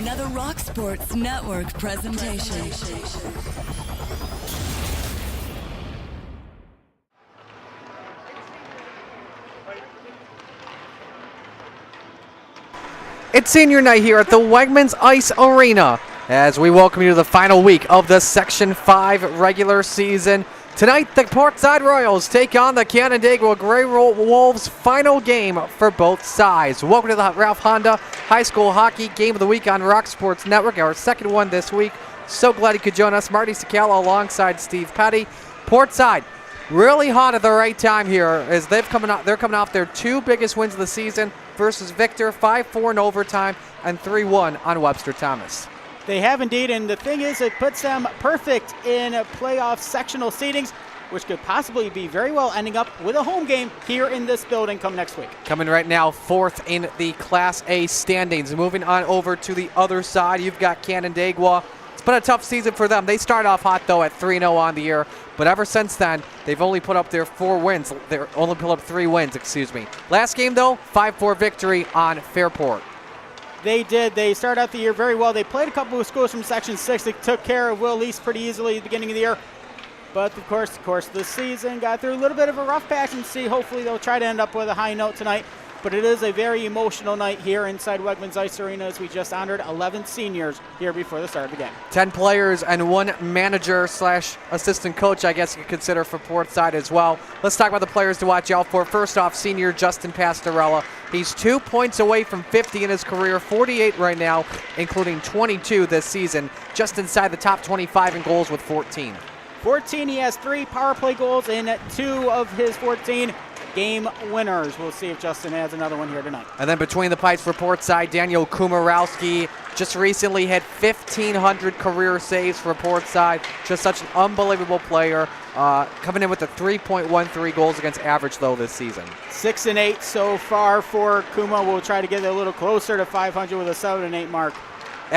Another Rock Sports Network presentation. It's senior night here at the Wegmans Ice Arena as we welcome you to the final week of the Section 5 regular season. Tonight, the Portside Royals take on the Canandaigua Grey Wolves, final game for both sides. Welcome to the Ralph Honda High School Hockey Game of the Week on Rock Sports Network, our second one this week. So glad you could join us. Marty Sakala alongside Steve Petty. Portside really hot at the right time here as they're coming off their two biggest wins of the season versus Victor, 5-4 in overtime and 3-1 on Webster Thomas. They have indeed, and the thing is, it puts them perfect in playoff sectional seedings, which could possibly be very well ending up with a home game here in this building come next week. Coming right now, fourth in the Class A standings. Moving on over to the other side, you've got Canandaigua. It's been a tough season for them. They started off hot, though, at 3-0 on the year, but ever since then, they've only put up their 4 wins. They've only put up 3 wins, excuse me. Last game, though, 5-4 victory on Fairport. They did. They started out the year very well. They played a couple of schools from Section 6. They took care of Will East pretty easily at the beginning of the year. But, of course, the season got through a little bit of a rough patch, and hopefully they'll try to end up with a high note tonight. But it is a very emotional night here inside Wegmans Ice Arena as we just honored 11 seniors here before the start of the game. 10 players and 1 manager / assistant coach, I guess you could consider, for Portside as well. Let's talk about the players to watch out for. First off, senior Justin Pastorella. He's 2 points away from 50 in his career, 48 right now, including 22 this season. Just inside the top 25 in goals with 14. He has 3 power play goals in 2 of his 14 game winners. We'll see if Justin has another one here tonight. And then between the pipes for Portside, Daniel Kumarowski just recently hit 1,500 career saves for Portside. Just such an unbelievable player. Coming in with a 3.13 goals against average, though, this season. 6-8 so far for Kuma. We'll try to get a little closer to 500 with a 7-8 mark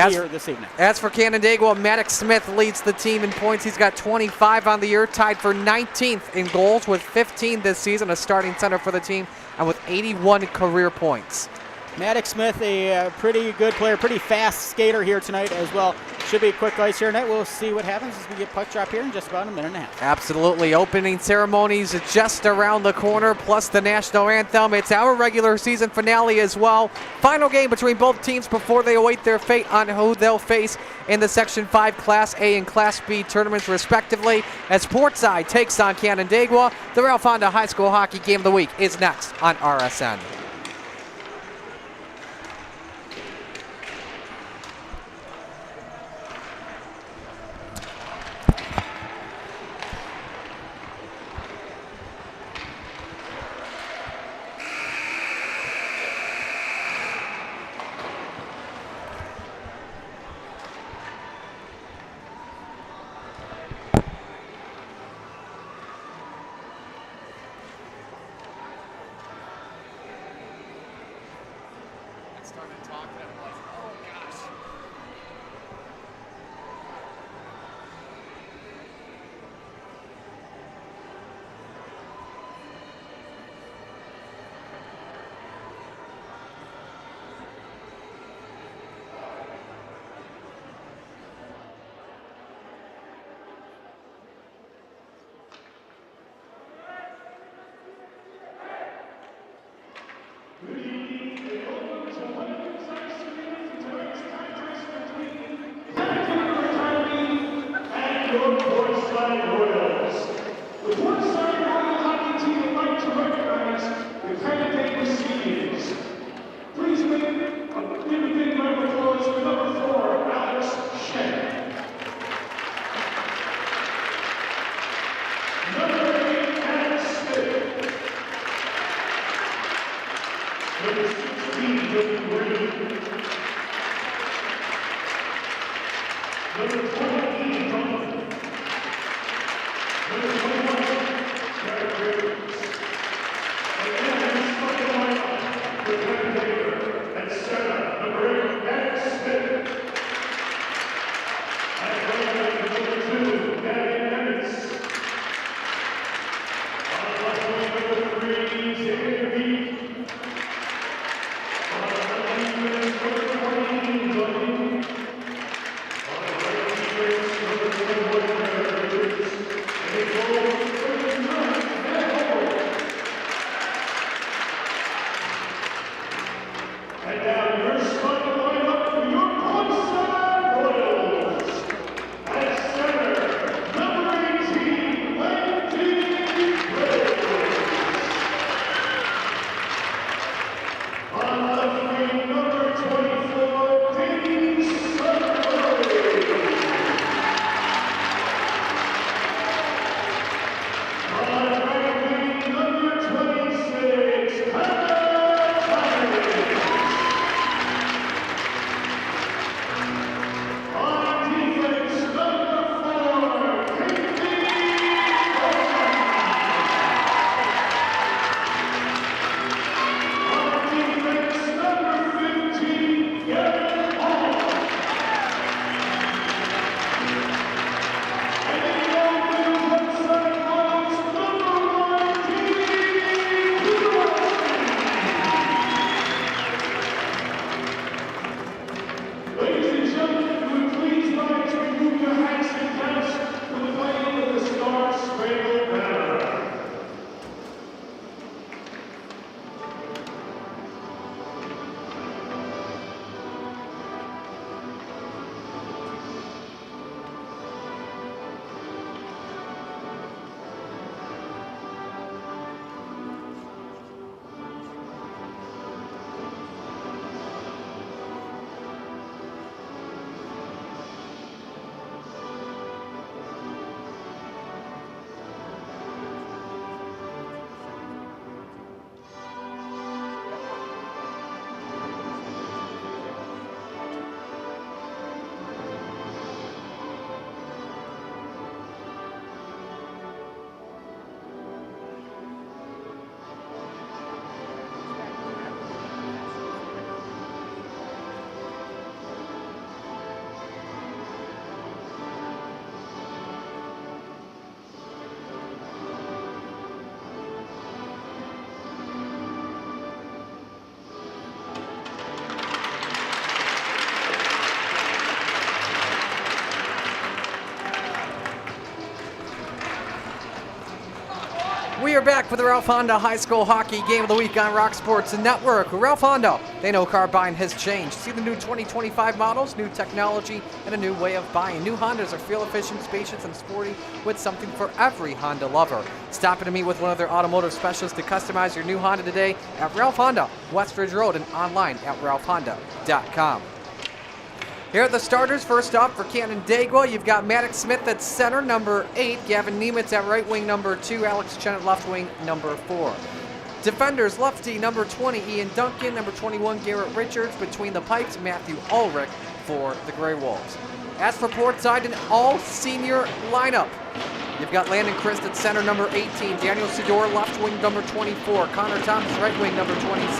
here this evening. As for Canandaigua, Maddox Smith leads the team in points. He's got 25 on the year, tied for 19th in goals with 15 this season, a starting center for the team, and with 81 career points. Maddox Smith, a pretty good player, pretty fast skater here tonight as well. Should be a quick ice here tonight. We'll see what happens as we get puck drop here in just about a minute and a half. Absolutely. Opening ceremonies just around the corner, plus the national anthem. It's our regular season finale as well. Final game between both teams before they await their fate on who they'll face in the Section 5 Class A and Class B tournaments, respectively, as Portside takes on Canandaigua. The Ralph Honda High School Hockey Game of the Week is next on RSN. Portside Royals. The Portside Royal Hockey Team would like to recognize the Canandaigua seniors. Please give a big round of applause for number 4, Alex Shen. Number 8, Adam Smith. Number 16, William Green. Number 20, Donovan. Number 21, Jared Rivers. And then starting the lineup with Kevin Taylor and 7, number 8, Adam Smith. And number 2, Gavin Evans. On left wing, number 3, Xavier Beek. On the left wing, number 20, Johnny We are back with the Ralph Honda High School Hockey Game of the Week on Rock Sports Network. Ralph Honda, they know car buying has changed. See the new 2025 models, new technology, and a new way of buying. New Hondas are fuel efficient, spacious, and sporty with something for every Honda lover. Stop in to meet with one of their automotive specialists to customize your new Honda today at Ralph Honda, Westridge Road, and online at ralphhonda.com. Here are the starters. First off for Canandaigua, you've got Maddox Smith at center, number 8. Gavin Nemitz at right wing, number 2. Alex Chen at left wing, number 4. Defenders, lefty, number 20, Ian Duncan. Number 21, Garrett Richards. Between the pipes, Matthew Ulrich for the Grey Wolves. As for Portside, an all-senior lineup. You've got Landon Christ at center, number 18. Daniel Sidor, left wing, number 24. Connor Thomas, right wing, number 26.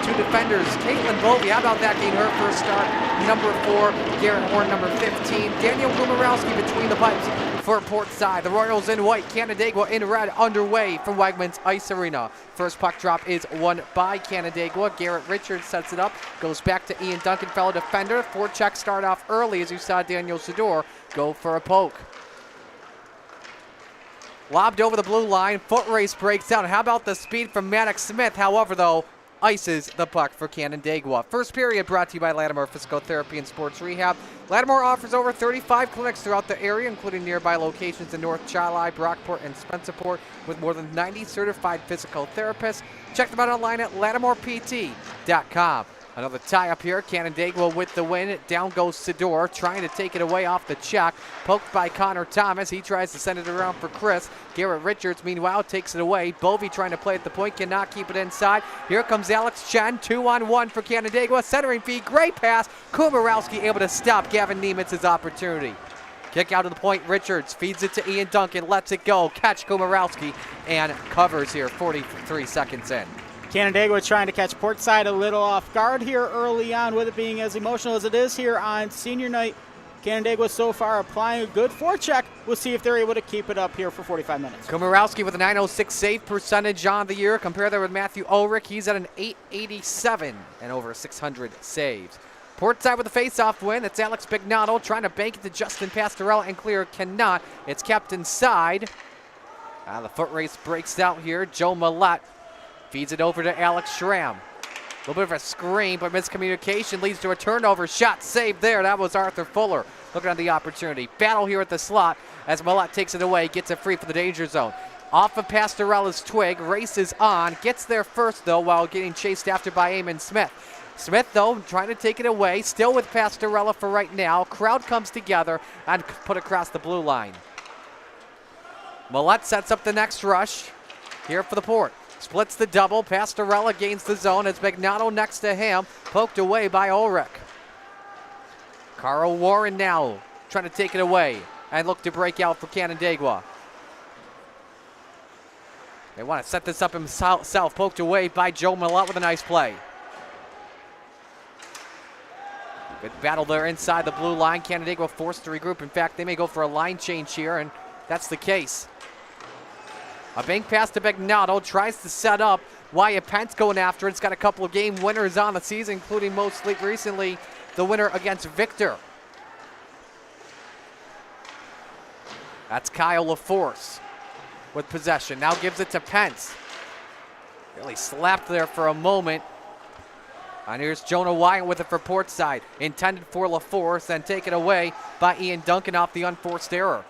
2 defenders, Caitlin Bovey, how about that, getting her first start? Number 4, Garrett Horn, number 15. Daniel Gumarowski between the pipes for Portside. The Royals in white, Canandaigua in red, underway from Wegmans Ice Arena. First puck drop is won by Canandaigua. Garrett Richards sets it up, goes back to Ian Duncan, fellow defender. Forecheck start off early as you saw Daniel Sidor go for a poke. Lobbed over the blue line, foot race breaks down. How about the speed from Maddox Smith? However, though, ices the puck for Canandaigua. First period brought to you by Lattimore Physical Therapy and Sports Rehab. Lattimore offers over 35 clinics throughout the area, including nearby locations in North Charli, Brockport, and Spencerport, with more than 90 certified physical therapists. Check them out online at lattimorept.com. Another tie up here. Canandaigua with the win. Down goes Sidor, trying to take it away off the check. Poked by Connor Thomas. He tries to send it around for Chris. Garrett Richards, meanwhile, takes it away. Bovey trying to play at the point, cannot keep it inside. Here comes Alex Chen, 2-on-1 for Canandaigua. Centering feed, great pass. Kumarowski able to stop Gavin Nemitz's opportunity. Kick out of the point, Richards feeds it to Ian Duncan, lets it go. Catch Kumarowski and covers here 43 seconds in. Canandaigua trying to catch Portside a little off guard here early on, with it being as emotional as it is here on senior night. Canandaigua so far applying a good forecheck. We'll see if they're able to keep it up here for 45 minutes. Kumarowski with a .906 save percentage on the year. Compare that with Matthew Ulrich. He's at an .887 and over 600 saves. Portside with a face-off win. It's Alex Bignotto trying to bank it to Justin Pastorella and clear, cannot. It's kept inside. The foot race breaks out here. Joe Millette feeds it over to Alex Schramm. A little bit of a screen, but miscommunication leads to a turnover. Shot saved there. That was Arthur Fuller looking at the opportunity. Battle here at the slot as Millette takes it away, gets it free for the danger zone. Off of Pastorella's twig, races on, gets there first though while getting chased after by Eamon Smith. Smith though trying to take it away, still with Pastorella for right now. Crowd comes together and put across the blue line. Millette sets up the next rush here for the Port. Splits the double. Pastorella gains the zone as Bignotto next to him. Poked away by Ulrich. Carl Warren now trying to take it away and look to break out for Canandaigua. They want to set this up himself. Poked away by Joe Millette with a nice play. Good battle there inside the blue line. Canandaigua forced to regroup. In fact, they may go for a line change here, and that's the case. A bank pass to Bignotto, tries to set up. Wyatt Pence going after it. It's got a couple of game winners on the season, including most recently the winner against Victor. That's Kyle LaForce with possession. Now gives it to Pence. Really slapped there for a moment. And here's Jonah Wyatt with it for Portside. Intended for LaForce, then taken away by Ian Duncan off the unforced error.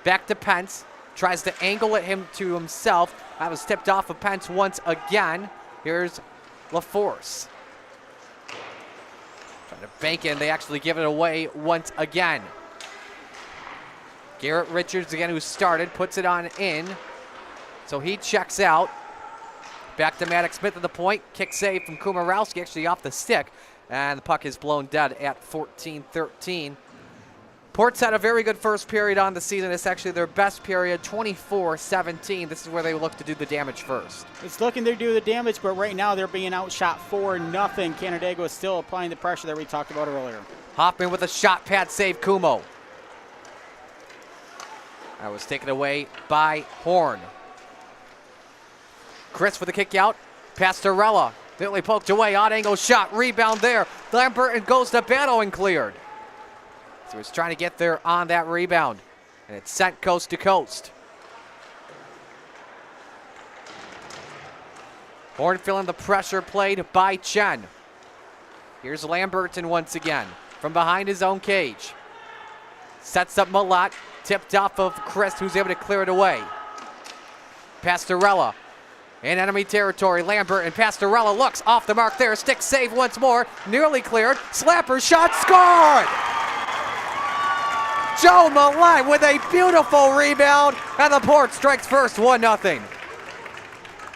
Back to Pence. Tries to angle it to himself. That was tipped off of Pence once again. Here's LaForce. Trying to bank it, and they actually give it away once again. Garrett Richards again, who started, puts it on in. So he checks out. Back to Maddox Smith at the point. Kick save from Kumarowski, actually off the stick. And the puck is blown dead at 14-13. Ports had a very good first period on the season. It's actually their best period, 24-17. This is where they look to do the damage first. It's looking to do the damage, but right now they're being outshot 4-0. Canandaigua is still applying the pressure that we talked about earlier. Hoffman with a shot pad save, Kumo. That was taken away by Horn. Chris with a kick out. Pastorella. Nearly poked away. Odd angle shot. Rebound there. Lambert goes to battle and cleared. So he's trying to get there on that rebound. And it's sent coast to coast. Horn feeling the pressure played by Chen. Here's Lamberton once again from behind his own cage. Sets up Malott, tipped off of Christ, who's able to clear it away. Pastorella in enemy territory. Lambert and Pastorella looks off the mark there. Stick save once more. Nearly cleared. Slapper shot scored! Joe Malott with a beautiful rebound, and the Port strikes first 1-0.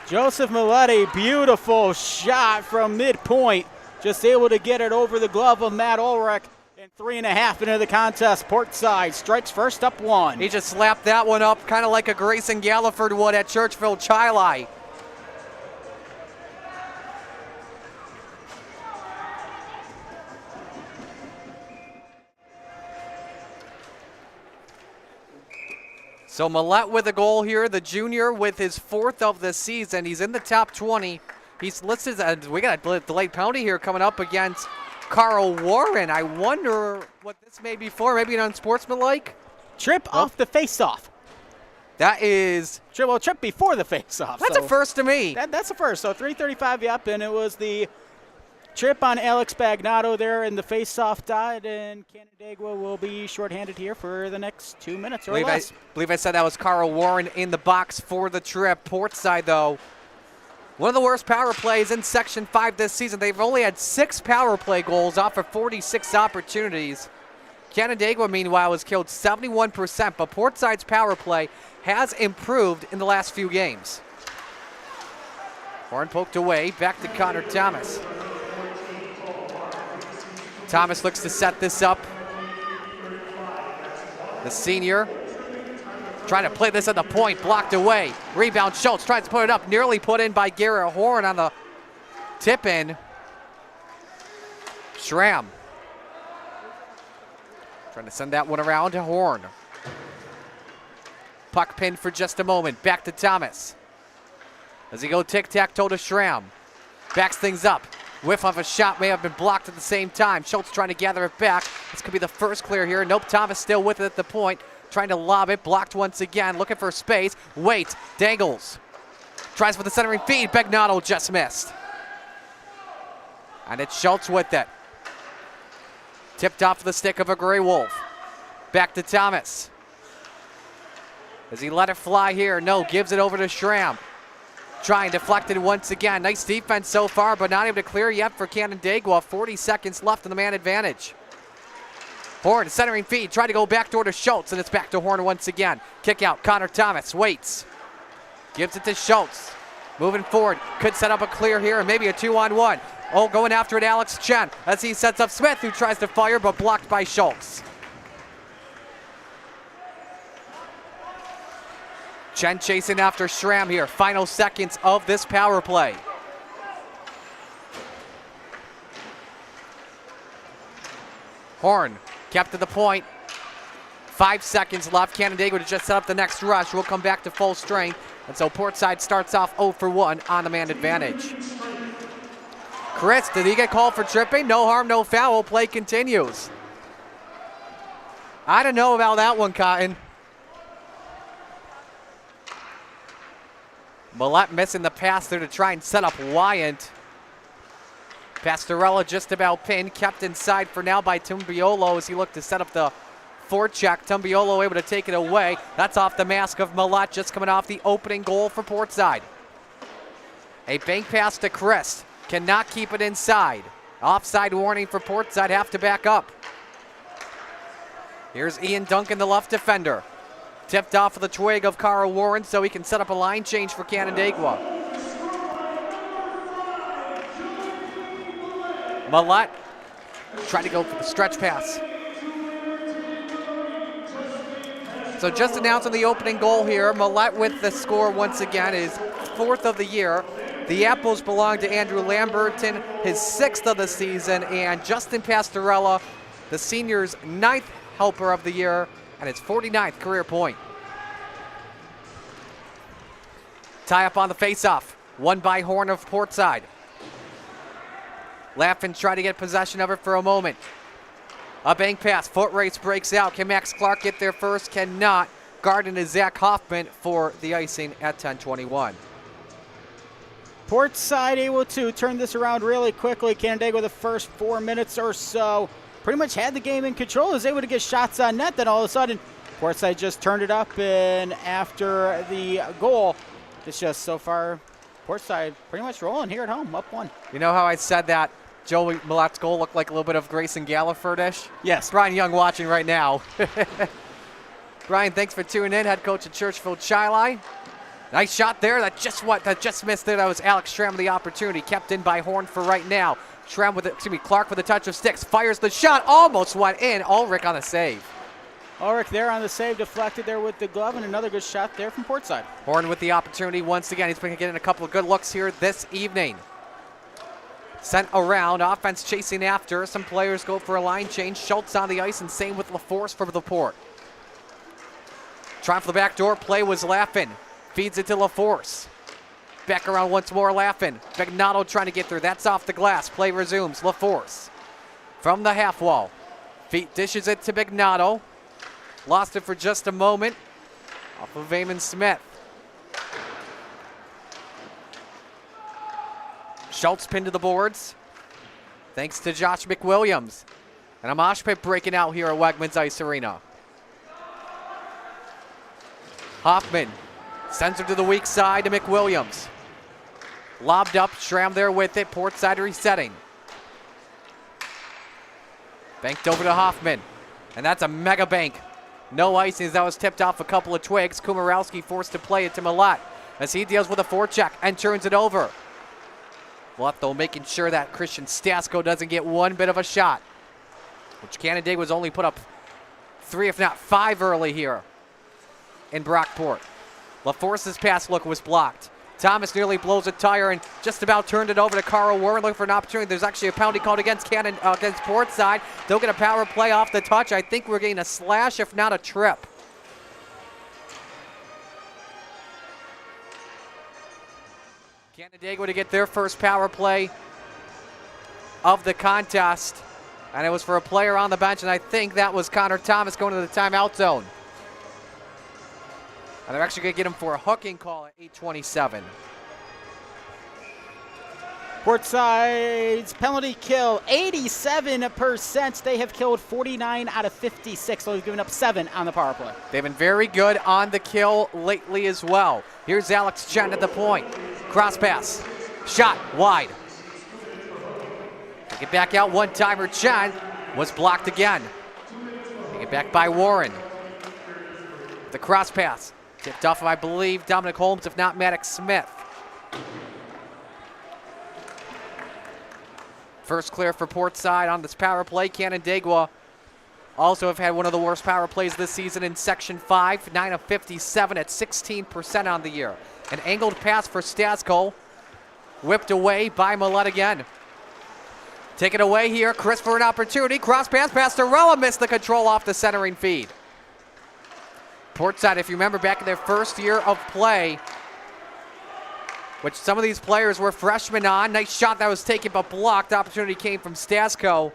Joseph Malott, a beautiful shot from midpoint. Just able to get it over the glove of Matt Ulrich. And 3.5 into the contest. Portside strikes first, up 1. He just slapped that one up kind of like a Grayson Galliford would at Churchville Chili. So Malott with a goal here, the junior with his 4th of the season. He's in the top 20. He's listed as, we got a delayed penalty here coming up against Carl Warren. I wonder what this may be for. Maybe an unsportsmanlike? Trip off the face-off. That is... Trip before the face-off. That's a first to me. That's a first. So 3:35 up, and it was the trip on Alex Bagnato there in the face-off dot, and Canandaigua will be shorthanded here for the next 2 minutes or less. I believe I said that was Carl Warren in the box for the trip. Portside, though, one of the worst power plays in Section 5 this season. They've only had 6 power play goals off of 46 opportunities. Canandaigua, meanwhile, has killed 71%, but Portside's power play has improved in the last few games. Horn poked away, back to Connor Thomas. Thomas looks to set this up. The senior trying to play this at the point, blocked away. Rebound, Schultz tries to put it up, nearly put in by Garrett Horn on the tip in. Schramm trying to send that one around to Horn. Puck pinned for just a moment, back to Thomas. As he go tic-tac-toe to Schramm. Backs things up. Whiff of a shot may have been blocked at the same time. Schultz trying to gather it back. This could be the first clear here. Nope, Thomas still with it at the point. Trying to lob it, blocked once again, looking for space. Wait, dangles. Tries for the centering feed, Bagnato just missed. And it's Schultz with it. Tipped off the stick of a Grey Wolf. Back to Thomas. Does he let it fly here? No, gives it over to Schramm. Trying, deflected once again. Nice defense so far, but not able to clear yet for Canandaigua. 40 seconds left in the man advantage. Horn, centering feed, tried to go backdoor to Schultz, and it's back to Horn once again. Kick out, Connor Thomas waits. Gives it to Schultz. Moving forward, could set up a clear here, and maybe a 2-on-1. Oh, going after it, Alex Chen, as he sets up Smith, who tries to fire, but blocked by Schultz. Chen chasing after Schramm here. Final seconds of this power play. Horn kept to the point. 5 seconds left. Canandaigua to just set up the next rush. We'll come back to full strength. And so Portside starts off 0 for 1 on the man advantage. Chris, did he get called for tripping? No harm, no foul. Play continues. I don't know about that one, Cotton. Malott missing the pass there to try and set up Wyant. Pastorella just about pinned, kept inside for now by Tumbiolo as he looked to set up the forecheck. Tumbiolo able to take it away. That's off the mask of Malott, just coming off the opening goal for Portside. A bank pass to Chris. Cannot keep it inside. Offside warning for Portside, have to back up. Here's Ian Duncan, the left defender. Tipped off of the twig of Carl Warren so he can set up a line change for Canandaigua. Malott tried to go for the stretch pass. So just announcing the opening goal here. Malott with the score once again, his 4th of the year. The Apples belong to Andrew Lamberton, his 6th of the season, and Justin Pastorella, the senior's 9th helper of the year, and his 49th career point. Tie up on the faceoff, won by Horn of Portside. Laffin tried to get possession of it for a moment. A bank pass, foot race breaks out. Can Max Clark get there first? Cannot. Guarding is Zach Hoffman for the icing at 10:21. Portside able to turn this around really quickly. Canandaigua, the first 4 minutes or so, pretty much had the game in control. Was able to get shots on net. Then all of a sudden, Portside just turned it up. And after the goal, it's just so far, Portside pretty much rolling here at home, up 1. You know how I said that Joey Millett's goal looked like a little bit of Grayson Galliford-ish? Yes. Brian Young watching right now. Brian, thanks for tuning in. Head coach at Churchville Chili. Nice shot there. That just missed there. That was Alex Schramm with the opportunity. Kept in by Horn for right now. Schramm Clark with a touch of sticks. Fires the shot. Almost went in. Ulrich on the save. Ulrich there on the save, deflected there with the glove, and another good shot there from Portside. Horn with the opportunity once again. He's been getting a couple of good looks here this evening. Sent around, offense chasing after. Some players go for a line change. Schultz on the ice, and same with LaForce for the Port. Trying for the back door, play was Laffin. Feeds it to LaForce. Back around once more, Laffin. Vignato trying to get through. That's off the glass. Play resumes. LaForce from the half wall. Feet dishes it to Vignato. Lost it for just a moment. Off of Eamon Smith. Schultz pinned to the boards. Thanks to Josh McWilliams. And a mosh pit breaking out here at Wegmans Ice Arena. Hoffman sends her to the weak side to McWilliams. Lobbed up, Schramm there with it. Portside resetting. Banked over to Hoffman. And that's a mega bank. No icing as that was tipped off a couple of twigs. Kumarowski forced to play it to Millett as he deals with a forecheck and turns it over. Millett, though, making sure that Christian Stasko doesn't get one bit of a shot, which Canandaigua was only put up 3, if not 5 early here in Brockport. LaForce's pass look was blocked. Thomas nearly blows a tire and just about turned it over to Carl Warren looking for an opportunity. There's actually a penalty called against Portside. They'll get a power play off the touch. I think we're getting a slash, if not a trip. Canandaigua to get their first power play of the contest. And it was for a player on the bench, and I think that was Connor Thomas going to the timeout zone. And they're actually going to get him for a hooking call at 8:27. Portside's penalty kill, 87%. They have killed 49 out of 56, so they've given up 7 on the power play. They've been very good on the kill lately as well. Here's Alex Chen at the point. Cross pass. Shot wide. Take it back out one-timer. Chen was blocked again. Take it back by Warren. The cross pass. Tipped off of, I believe, Dominic Holmes, if not Maddox Smith. First clear for Portside on this power play. Canandaigua also have had one of the worst power plays this season in Section 5, 9 of 57 at 16% on the year. An angled pass for Stasko, whipped away by Millett again. Take it away here, Chris for an opportunity. Cross pass, Pastorella missed the control off the centering feed. Portside, if you remember back in their first year of play, which some of these players were freshmen on. Nice shot that was taken but blocked. Opportunity came from Stasko.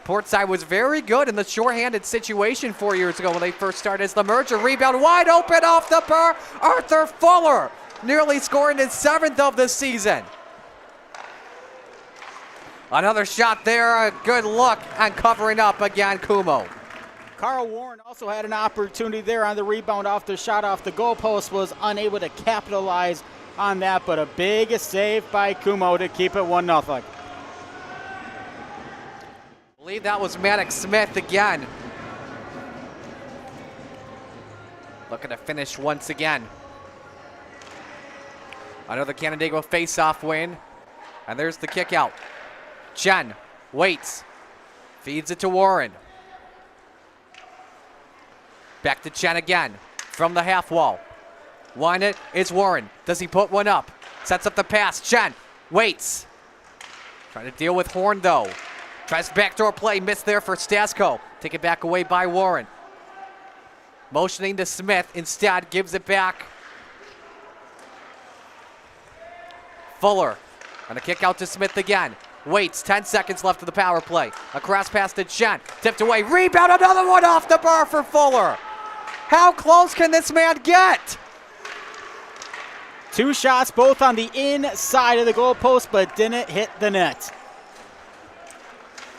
Portside was very good in the shorthanded situation 4 years ago when they first started as the merger. Rebound wide open off the bar. Arthur Fuller nearly scoring his 7th of the season. Another shot there. A good look and covering up again, Kumo. Carl Warren also had an opportunity there on the rebound off the shot off the goalpost. Was unable to capitalize on that, but a big save by Kumo to keep it 1-0. I believe that was Maddox Smith again. Looking to finish once again. Another Canandaigua face-off win. And there's the kick out. Chen waits. Feeds it to Warren. Back to Chen again from the half wall. Won it is Warren. Does he put one up? Sets up the pass. Chen waits. Trying to deal with Horn though. Tries backdoor play. Missed there for Stasko. Take it back away by Warren. Motioning to Smith. Instead gives it back. Fuller. And a kick out to Smith again. Waits. 10 seconds left of the power play. A cross pass to Chen. Tipped away. Rebound. Another one off the bar for Fuller. How close can this man get? 2 shots, both on the inside of the goalpost, but didn't hit the net.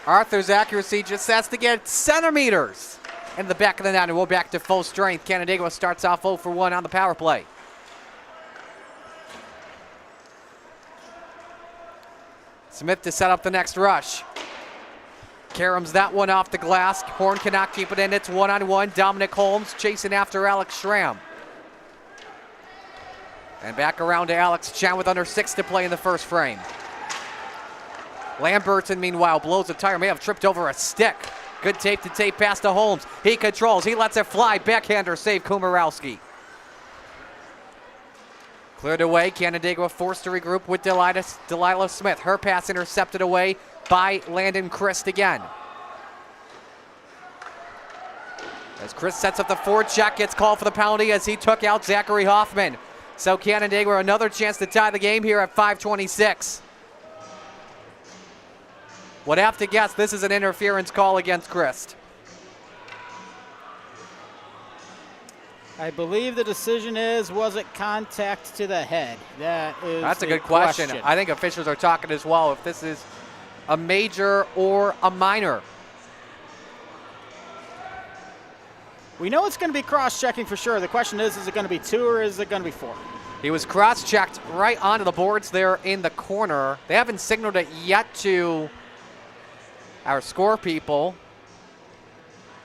Arthur's accuracy just has to get centimeters in the back of the net, and we're back to full strength. Canandaigua starts off 0 for 1 on the power play. Smith to set up the next rush. Karams that one off the glass. Horn cannot keep it in. It's 1-on-1. Dominic Holmes chasing after Alex Schramm. And back around to Alex Chen with under 6 to play in the first frame. Lamberton, meanwhile, blows a tire. May have tripped over a stick. Good tape-to-tape pass to Holmes. He controls. He lets it fly. Backhander save Kumarowski. Cleared away. Canandaigua forced to regroup with Delilah Smith. Her pass intercepted away by Landon Christ again. As Chris sets up the forecheck, gets called for the penalty as he took out Zachary Hoffman. So Canandaigua another chance to tie the game here at 5:26. Would have to guess this is an interference call against Christ. I believe the decision was it contact to the head? That's a good question. I think officials are talking as well if this is a major or a minor. We know it's going to be cross-checking for sure. The question is it going to be 2 or is it going to be 4? He was cross-checked right onto the boards there in the corner. They haven't signaled it yet to our score people.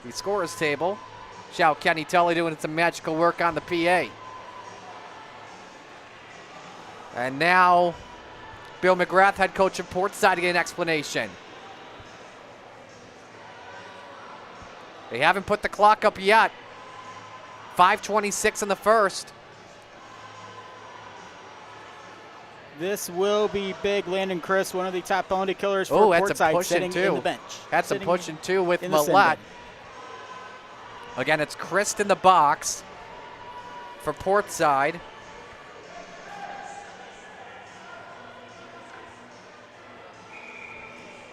The scorer's table. Shout Kenny Tully doing some magical work on the PA. And now Bill McGrath, head coach of Portside, to get an explanation. They haven't put the clock up yet. 5:26 in the first. This will be big. Landon Chris, one of the top penalty killers for Portside, sitting in the bench. Had some pushing too with Millette. Again, it's Christ in the box for Portside.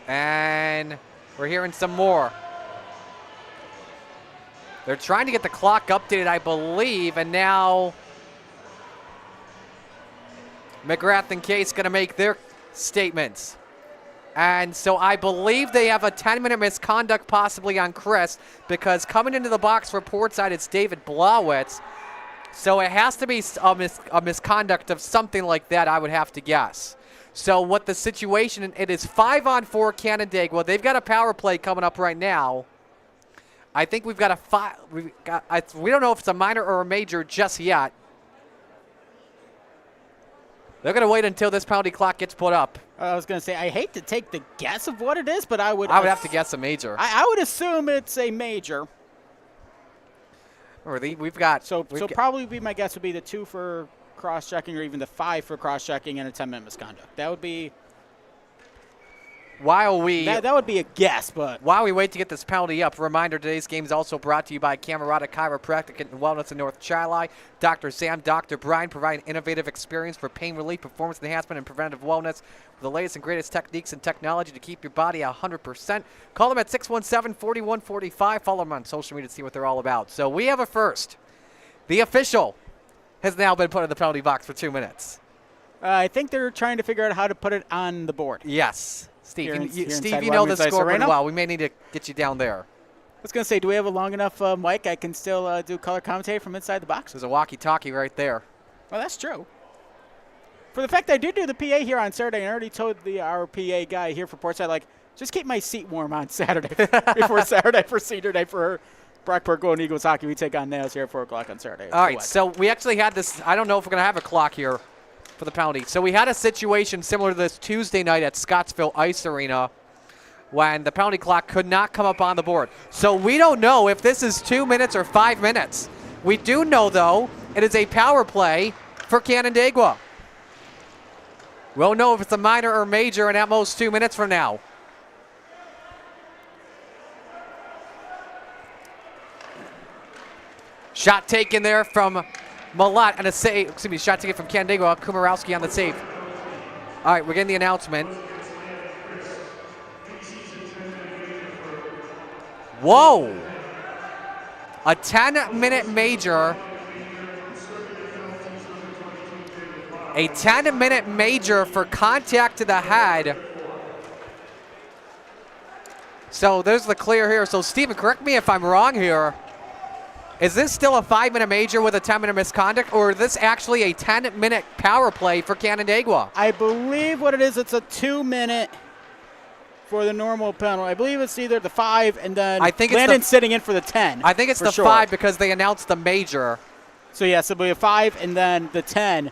And we're hearing some more. They're trying to get the clock updated, I believe, and now McGrath and Case going to make their statements. And so I believe they have a 10-minute misconduct possibly on Chris, because coming into the box for Portside, it's David Blawitz. So it has to be a misconduct of something like that, I would have to guess. So what the situation, it is 5-on-4 Canandaigua. They've got a power play coming up right now. I think we've got we don't know if it's a minor or a major just yet. They're going to wait until this penalty clock gets put up. I was going to say, I hate to take the guess of what it is, but I would have to guess a major. I would assume it's a major. Or we've got probably be my guess would be the 2 for cross-checking, or even the 5 for cross-checking and a 10-minute misconduct. That would be. That would be a guess, but while we wait to get this penalty up, reminder: today's game is also brought to you by Camerata Chiropractic and Wellness in North Chi-Li. Dr. Sam, Dr. Brian provide an innovative experience for pain relief, performance enhancement, and preventive wellness with the latest and greatest techniques and technology to keep your body 100%. Call them at 617-4145. Follow them on social media to see what they're all about. So we have a first. The official has now been put in the penalty box for 2 minutes. I think they're trying to figure out how to put it on the board. Yes. Steve, Steve, you know the score pretty well. We may need to get you down there. I was going to say, do we have a long enough mic I can still do color commentary from inside the box? There's a walkie-talkie right there. Well, that's true. For the fact that I do the PA here on Saturday, and I already told our PA guy here for Portside, like, just keep my seat warm on Saturday before Saturday for senior day for Brockport Golden Eagles hockey. We take on Nails here at 4 o'clock on Saturday. All right, so we actually had this. I don't know if we're going to have a clock here for the penalty. So we had a situation similar to this Tuesday night at Scottsville Ice Arena when the penalty clock could not come up on the board. So we don't know if this is 2 minutes or 5 minutes. We do know, though, it is a power play for Canandaigua. We'll know if it's a minor or major in at most 2 minutes from now. Shot taken there from Millette and a save. Excuse me, shot taken from Canandaigua. Kumarowski on the save. All right, we're getting the announcement. Whoa! A 10-minute major A 10-minute major for contact to the head. So there's the clear here. So Steven, correct me if I'm wrong here. Is this still a 5-minute major with a 10-minute misconduct, or is this actually a 10-minute power play for Canandaigua? I believe what it is, it's a 2-minute for the normal penalty. I believe it's either the 5 and then Landon's sitting in for the 10. I think it's the 5 because they announced the major. So yes, it'll be a 5 and then the 10.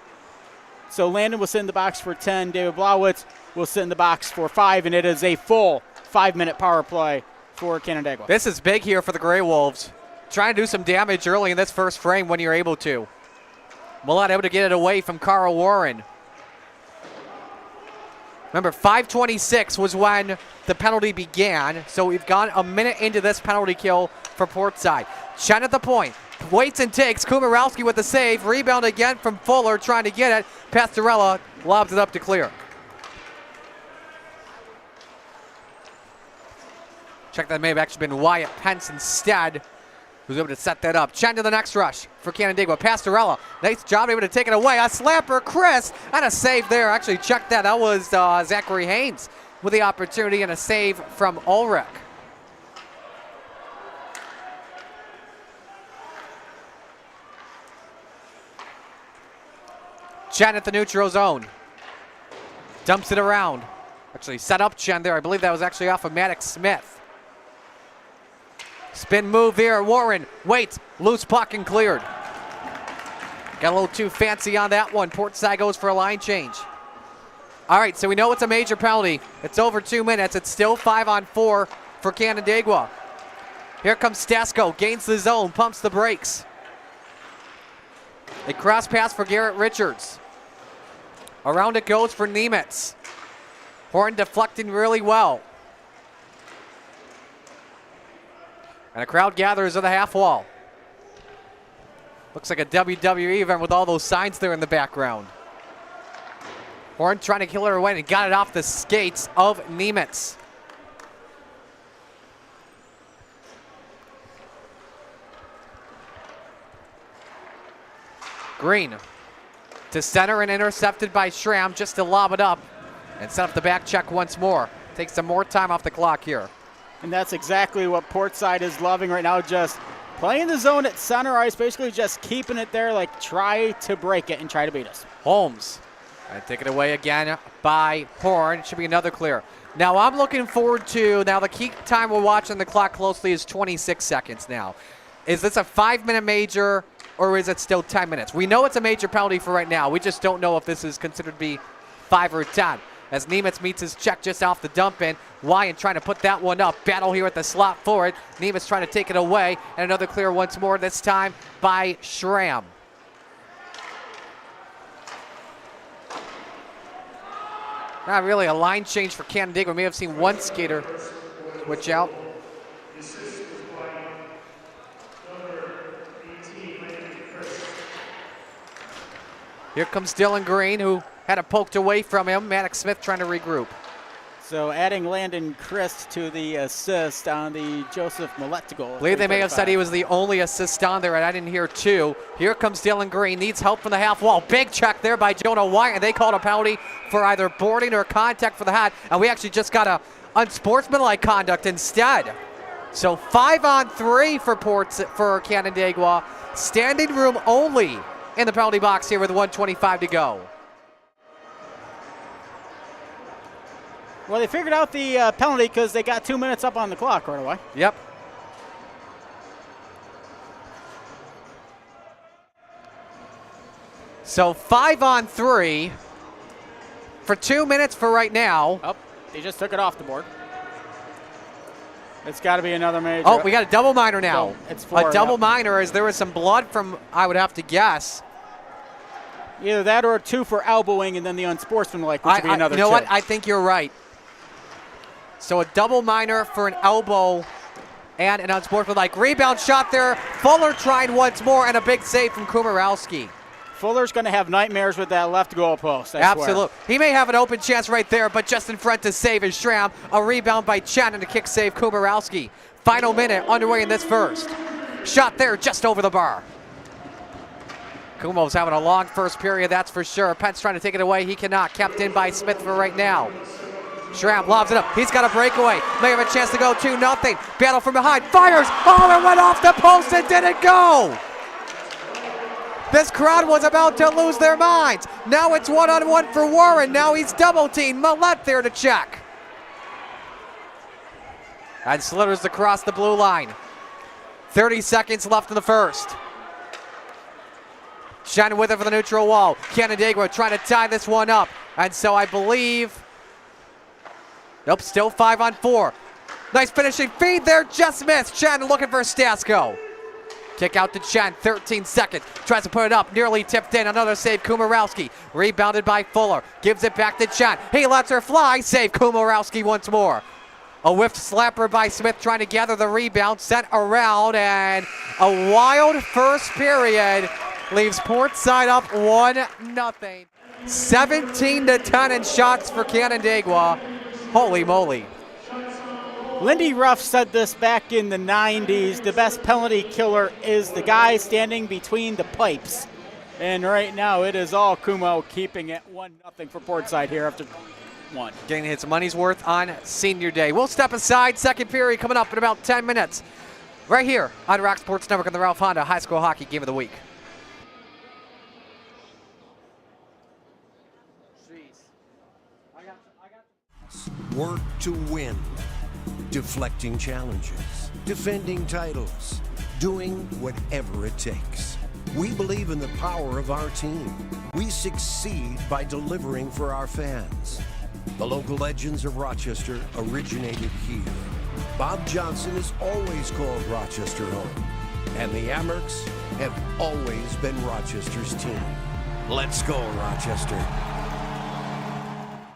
So Landon will sit in the box for 10. David Blauwitz will sit in the box for 5, and it is a full 5-minute power play for Canandaigua. This is big here for the Grey Wolves. Trying to do some damage early in this first frame when you're able to. Millett able to get it away from Carl Warren. Remember, 5:26 was when the penalty began, so we've gone a minute into this penalty kill for Portside. Chen at the point. Waits and takes. Kumarowski with the save. Rebound again from Fuller trying to get it. Pastorella lobs it up to clear. Check that may have actually been Wyatt Pence instead, who's able to set that up. Chen to the next rush for Canandaigua. Pastorella, nice job, able to take it away. A slapper, Chris, and a save there. Actually, check that. That was Zachary Haynes with the opportunity and a save from Ulrich. Chen at the neutral zone. Dumps it around. Actually set up Chen there. I believe that was actually off of Maddox Smith. Spin move here. Warren waits. Loose puck and cleared. Got a little too fancy on that one. Portside goes for a line change. All right, so we know it's a major penalty. It's over 2 minutes. It's still 5-on-4 for Canandaigua. Here comes Stasko. Gains the zone. Pumps the brakes. A cross pass for Garrett Richards. Around it goes for Nemitz. Horn deflecting really well. And a crowd gathers at the half wall. Looks like a WWE event with all those signs there in the background. Horn trying to kill her away and got it off the skates of Nemitz. Green to center and intercepted by Schramm just to lob it up and set up the back check once more. Takes some more time off the clock here. And that's exactly what Portside is loving right now, just playing the zone at center ice, basically just keeping it there, like try to break it and try to beat us. Holmes, and take it away again by Horn. Should be another clear. Now I'm looking forward to, now the key time we're watching the clock closely is 26 seconds now. Is this a 5-minute major or is it still 10 minutes? We know it's a major penalty for right now. We just don't know if this is considered to be 5 or 10. As Nemitz meets his check just off the dump in. Wyan trying to put that one up. Battle here at the slot for it. Nemitz trying to take it away. And another clear once more, this time by Schramm. Not really a line change for Canandaigua. We may have seen one skater switch out. Here comes Dylan Green, who had it poked away from him. Maddox Smith trying to regroup. So adding Landon Christ to the assist on the Joseph Millett goal. I believe they may have said he was the only assist on there, and I didn't hear two. Here comes Dylan Green, needs help from the half wall. Big check there by Jonah White, and they called a penalty for either boarding or contact for the hat, and we actually just got a unsportsmanlike conduct instead. So 5-on-3 for Canandaigua. Standing room only in the penalty box here with 1:25 to go. Well, they figured out the penalty because they got 2 minutes up on the clock right away. Yep. So 5-on-3 for 2 minutes for right now. Oh, they just took it off the board. It's got to be another major. Oh, we got a double minor now. So it's 4, a double minor as there was some blood from, I would have to guess. Either that or 2 for elbowing and then the unsportsmanlike, which would be another 2. You know what? I think you're right. So a double minor for an elbow and an unsportsmanlike. Rebound shot there. Fuller tried once more and a big save from Kumarowski. Fuller's going to have nightmares with that left goal post, I Absolutely. swear. He may have an open chance right there, but just in front to save is Schramm. A rebound by Chen and a kick save Kumarowski. Final minute underway in this first. Shot there just over the bar. Kumo's having a long first period, that's for sure. Pence trying to take it away. He cannot. Kept in by Smith for right now. Schramm lobs it up. He's got a breakaway. May have a chance to go 2-0. Battle from behind. Fires. Oh, it went off the post and didn't go. This crowd was about to lose their minds. Now it's one-on-one for Warren. Now he's double-teamed. Millette there to check. And slithers across the blue line. 30 seconds left in the first. Shannon with it for the neutral wall. Canandaigua trying to tie this one up. And so I believe, nope, still 5-on-4. Nice finishing feed there, just missed. Shannon looking for Stasko. Kick out to Chen, 13 seconds. Tries to put it up, nearly tipped in. Another save, Kumarowski. Rebounded by Fuller. Gives it back to Chen. He lets her fly. Save Kumarowski once more. A whiffed slapper by Smith trying to gather the rebound. Sent around, and a wild first period leaves Portside up 1-0. 17-10 in shots for Canandaigua. Holy moly. Lindy Ruff said this back in the 90s. The best penalty killer is the guy standing between the pipes. And right now it is all Kumo keeping it 1-0 for Portside here after one. Getting his money's worth on senior day. We'll step aside. Second period coming up in about 10 minutes. Right here on Rock Sports Network on the Ralph Honda High School Hockey Game of the Week. Work to win. Deflecting challenges, defending titles, doing whatever it takes. We believe in the power of our team. We succeed by delivering for our fans. The local legends of Rochester originated here. Bob Johnson has always called Rochester home, and the Amerks have always been Rochester's team. Let's go, Rochester.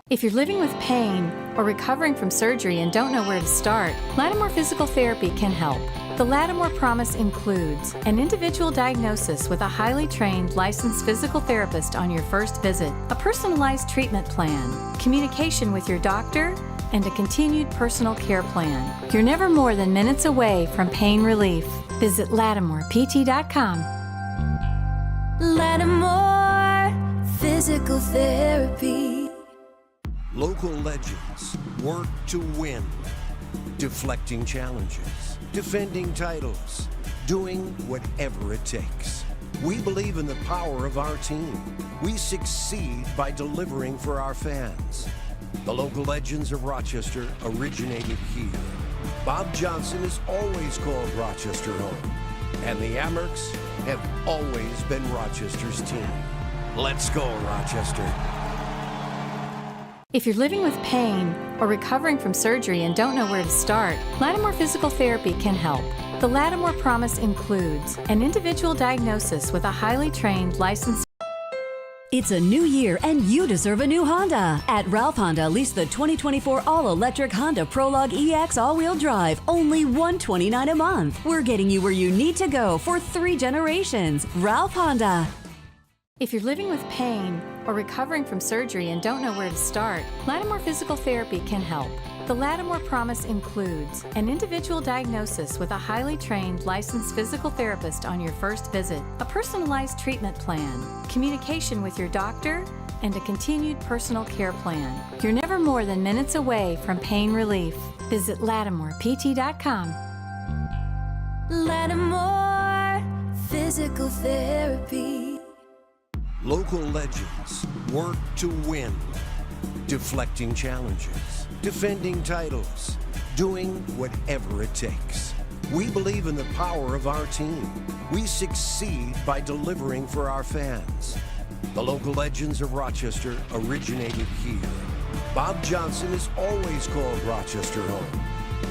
If you're living with pain or recovering from surgery and don't know where to start, Lattimore Physical Therapy can help. The Lattimore Promise includes an individual diagnosis with a highly trained licensed physical therapist on your first visit, a personalized treatment plan, communication with your doctor, and a continued personal care plan. You're never more than minutes away from pain relief. Visit LattimorePT.com. Lattimore Physical Therapy. Local legends work to win. Deflecting challenges, defending titles, doing whatever it takes. We believe in the power of our team. We succeed by delivering for our fans. The local legends of Rochester originated here. Bob Johnson has always called Rochester home, and the Amerks have always been Rochester's team. Let's go, Rochester. If you're living with pain or recovering from surgery and don't know where to start, Lattimore Physical Therapy can help. The Lattimore Promise includes an individual diagnosis with a highly trained licensed. It's a new year and you deserve a new Honda. At Ralph Honda, lease the 2024 all-electric Honda Prologue EX all-wheel drive, only $129 a month. We're getting you where you need to go for 3 generations. Ralph Honda. If you're living with pain or recovering from surgery and don't know where to start, Lattimore Physical Therapy can help. The Lattimore Promise includes an individual diagnosis with a highly trained licensed physical therapist on your first visit, a personalized treatment plan, communication with your doctor, and a continued personal care plan. You're never more than minutes away from pain relief. Visit LattimorePT.com. Lattimore Physical Therapy. Local legends work to win. Deflecting challenges, defending titles, doing whatever it takes. We believe in the power of our team. We succeed by delivering for our fans. The local legends of Rochester originated here. Bob Johnson has always called Rochester home,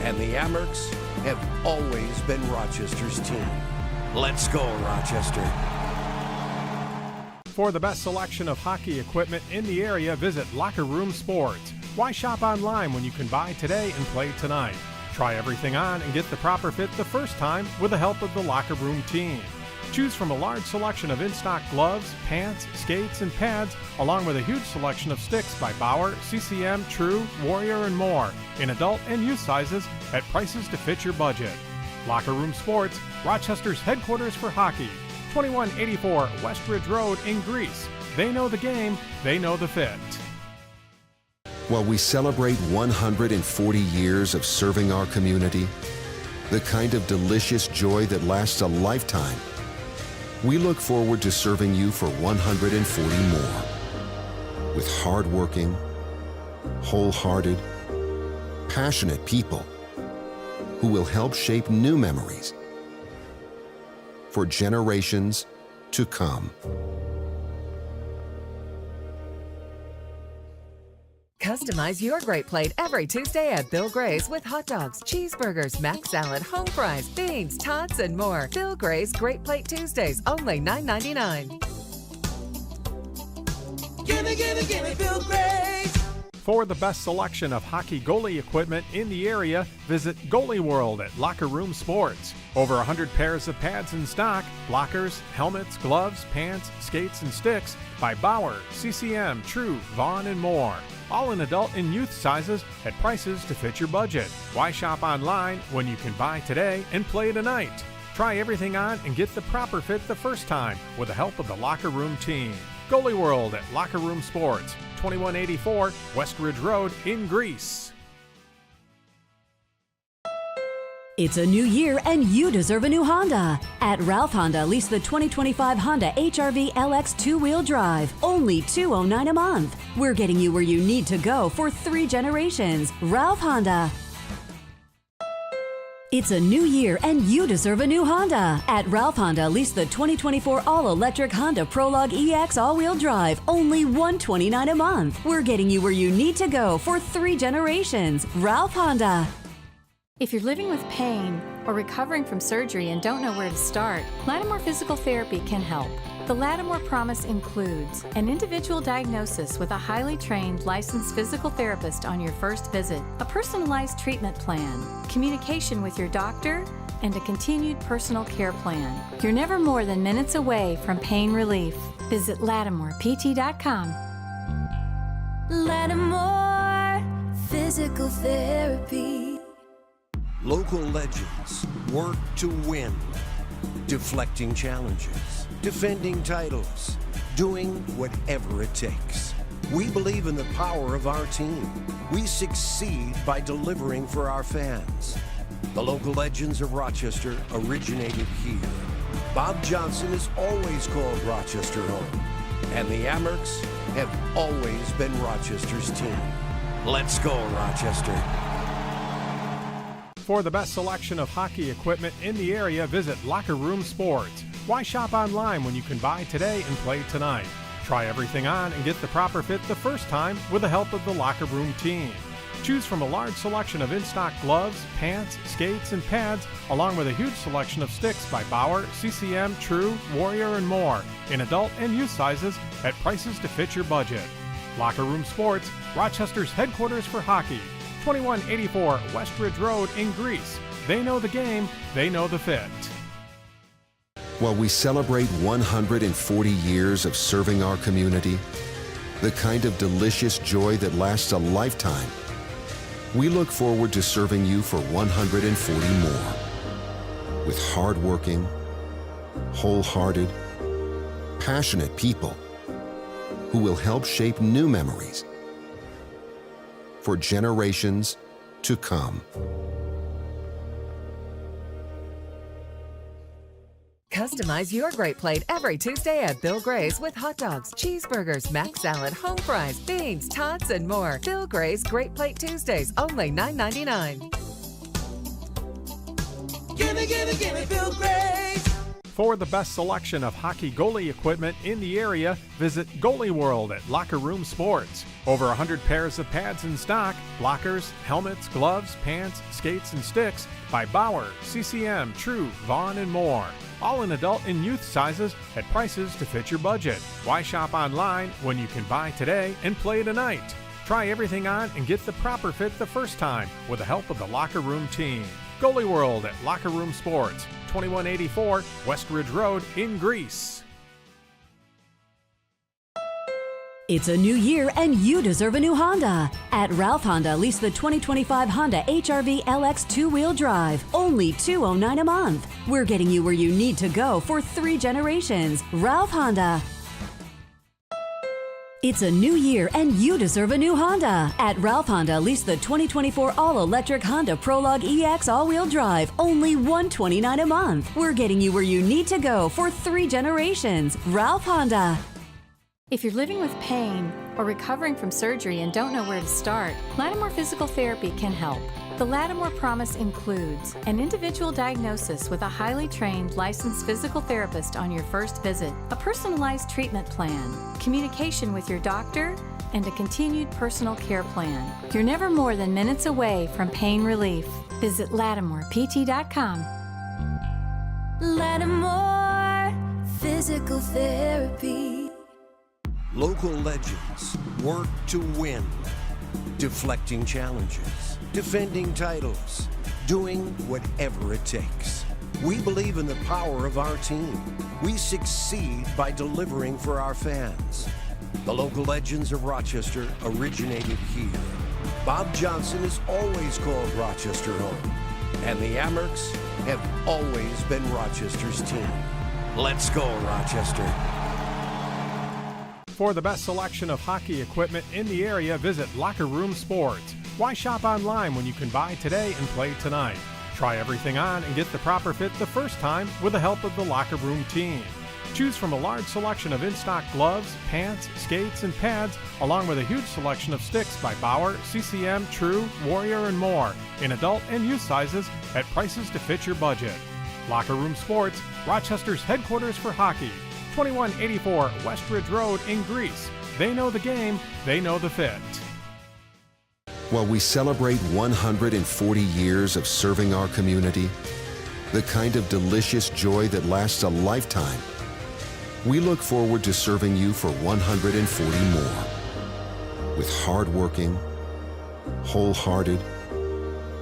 and the Amerks have always been Rochester's team. Let's go, Rochester. For the best selection of hockey equipment in the area, visit Locker Room Sports. Why shop online when you can buy today and play tonight? Try everything on and get the proper fit the first time with the help of the Locker Room team. Choose from a large selection of in-stock gloves, pants, skates, and pads, along with a huge selection of sticks by Bauer, CCM, True, Warrior, and more, in adult and youth sizes at prices to fit your budget. Locker Room Sports, Rochester's headquarters for hockey. 2184 West Ridge Road in Greece. They know the game, they know the fit. While we celebrate 140 years of serving our community, the kind of delicious joy that lasts a lifetime, we look forward to serving you for 140 more. With hardworking, wholehearted, passionate people who will help shape new memories for generations to come. Customize your great plate every Tuesday at Bill Gray's with hot dogs, cheeseburgers, mac salad, home fries, beans, tots, and more. Bill Gray's Great Plate Tuesdays, only $9.99. Gimme, Bill Gray's. For the best selection of hockey goalie equipment in the area, visit Goalie World at Locker Room Sports. Over 100 pairs of pads in stock, blockers, helmets, gloves, pants, skates, and sticks by Bauer, CCM, True, Vaughn, and more. All in adult and youth sizes at prices to fit your budget. Why shop online when you can buy today and play tonight? Try everything on and get the proper fit the first time with the help of the Locker Room team. Goalie World at Locker Room Sports, 2184 West Ridge Road in Greece. It's a new year and you deserve a new Honda. At Ralph Honda, lease the 2025 Honda HR-V LX two-wheel drive, only $209 a month. We're getting you where you need to go for 3 generations. Ralph Honda. It's a new year and you deserve a new Honda. At Ralph Honda, lease the 2024 all-electric Honda Prologue EX all-wheel drive, only $129 a month. We're getting you where you need to go for 3 generations. Ralph Honda. If you're living with pain or recovering from surgery and don't know where to start, Lattimore Physical Therapy can help. The Lattimore Promise includes an individual diagnosis with a highly trained licensed physical therapist on your first visit, a personalized treatment plan, communication with your doctor, and a continued personal care plan. You're never more than minutes away from pain relief. Visit LattimorePT.com. Lattimore Physical Therapy. Local legends work to win, deflecting challenges, defending titles, doing whatever it takes. We believe in the power of our team. We succeed by delivering for our fans. The local legends of Rochester originated here. Bob Johnson has always called Rochester home, and the Amerks have always been Rochester's team. Let's go, Rochester. For the best selection of hockey equipment in the area, visit Locker Room Sports. Why shop online when you can buy today and play tonight? Try everything on and get the proper fit the first time with the help of the Locker Room team. Choose from a large selection of in-stock gloves, pants, skates, and pads, along with a huge selection of sticks by Bauer, CCM, True, Warrior, and more, in adult and youth sizes at prices to fit your budget. Locker Room Sports, Rochester's headquarters for hockey, 2184 West Ridge Road in Greece. They know the game, they know the fit. While we celebrate 140 years of serving our community, the kind of delicious joy that lasts a lifetime, we look forward to serving you for 140 more. With hardworking, wholehearted, passionate people who will help shape new memories for generations to come. Customize your great plate every Tuesday at Bill Gray's with hot dogs, cheeseburgers, mac salad, home fries, beans, tots, and more. Bill Gray's Great Plate Tuesdays, only $9.99. Gimme, Bill Gray's. For the best selection of hockey goalie equipment in the area, visit Goalie World at Locker Room Sports. Over 100 pairs of pads in stock, blockers, helmets, gloves, pants, skates, and sticks by Bauer, CCM, True, Vaughn, and more. All in adult and youth sizes at prices to fit your budget. Why shop online when you can buy today and play tonight? Try everything on and get the proper fit the first time with the help of the Locker Room team. Goalie World at Locker Room Sports, 2184 West Ridge Road in Greece. It's a new year and you deserve a new Honda. At Ralph Honda, lease the 2025 Honda HR-V LX two-wheel drive, only $209 a month. We're getting you where you need to go for 3 generations. Ralph Honda. It's a new year and you deserve a new Honda. At Ralph Honda, lease the 2024 all-electric Honda Prologue EX all-wheel drive, only $129 a month. We're getting you where you need to go for 3 generations. Ralph Honda. If you're living with pain or recovering from surgery and don't know where to start, Lattimore Physical Therapy can help. The Lattimore Promise includes an individual diagnosis with a highly trained licensed physical therapist on your first visit, a personalized treatment plan, communication with your doctor, and a continued personal care plan. You're never more than minutes away from pain relief. Visit LattimorePT.com. Lattimore Physical Therapy. Local legends work to win, deflecting challenges, defending titles, doing whatever it takes. We believe in the power of our team. We succeed by delivering for our fans. The local legends of Rochester originated here. Bob Johnson has always called Rochester home, and the Amerks have always been Rochester's team. Let's go, Rochester. For the best selection of hockey equipment in the area, visit Locker Room Sports. Why shop online when you can buy today and play tonight? Try everything on and get the proper fit the first time with the help of the Locker Room team. Choose from a large selection of in-stock gloves, pants, skates, and pads, along with a huge selection of sticks by Bauer, CCM, True, Warrior, and more, in adult and youth sizes at prices to fit your budget. Locker Room Sports, Rochester's headquarters for hockey. 2184 West Ridge Road in Greece. They know the game, they know the fit. While we celebrate 140 years of serving our community, the kind of delicious joy that lasts a lifetime, we look forward to serving you for 140 more. With hardworking, wholehearted,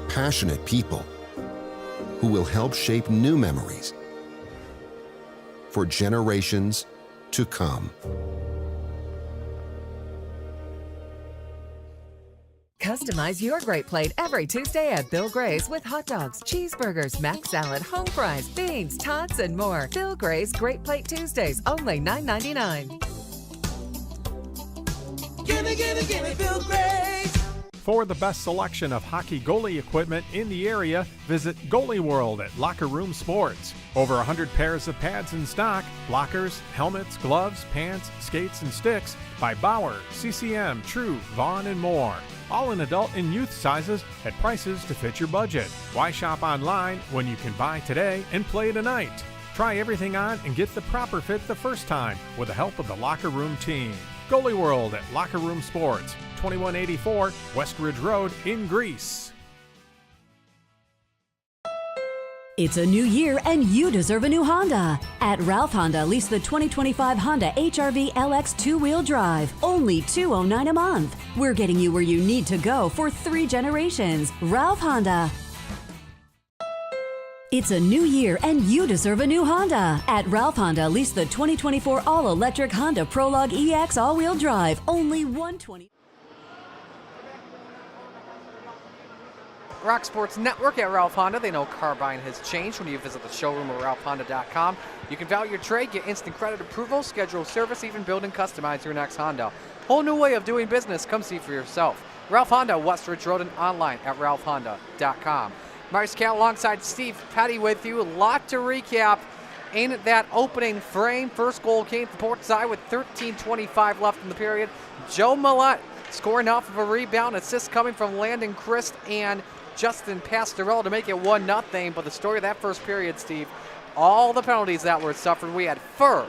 passionate people who will help shape new memories for generations to come. Customize your great plate every Tuesday at Bill Gray's with hot dogs, cheeseburgers, mac salad, home fries, beans, tots, and more. Bill Gray's Great Plate Tuesdays, only $9.99. Gimme, gimme, gimme Bill Gray's. For the best selection of hockey goalie equipment in the area, visit Goalie World at Locker Room Sports. Over 100 pairs of pads in stock, blockers, helmets, gloves, pants, skates, and sticks by Bauer, CCM, True, Vaughn, and more. All in adult and youth sizes at prices to fit your budget. Why shop online when you can buy today and play tonight? Try everything on and get the proper fit the first time with the help of the Locker Room team. Goalie World at Locker Room Sports, 2184 West Ridge Road in Greece. It's a new year and you deserve a new Honda. At Ralph Honda, lease the 2025 Honda HR-V LX two-wheel drive, only $209 a month. We're getting you where you need to go for 3 generations. Ralph Honda. It's a new year and you deserve a new Honda. At Ralph Honda, lease the 2024 all-electric Honda Prologue EX all-wheel drive, only $120. Rock Sports Network at Ralph Honda. They know car buying has changed when you visit the showroom at ralphhonda.com. You can value your trade, get instant credit approval, schedule service, even build and customize your next Honda. Whole new way of doing business. Come see for yourself. Ralph Honda, West Ridge Road, and online at ralphhonda.com. Marius Cal alongside Steve Petty with you. A lot to recap in that opening frame. First goal came from Portside with 13:25 left in the period. Joe Millette scoring off of a rebound. Assist coming from Landon Christ and Justin Pastorella to make it 1-0. But the story of that first period, Steve, all the penalties that were suffered, we had four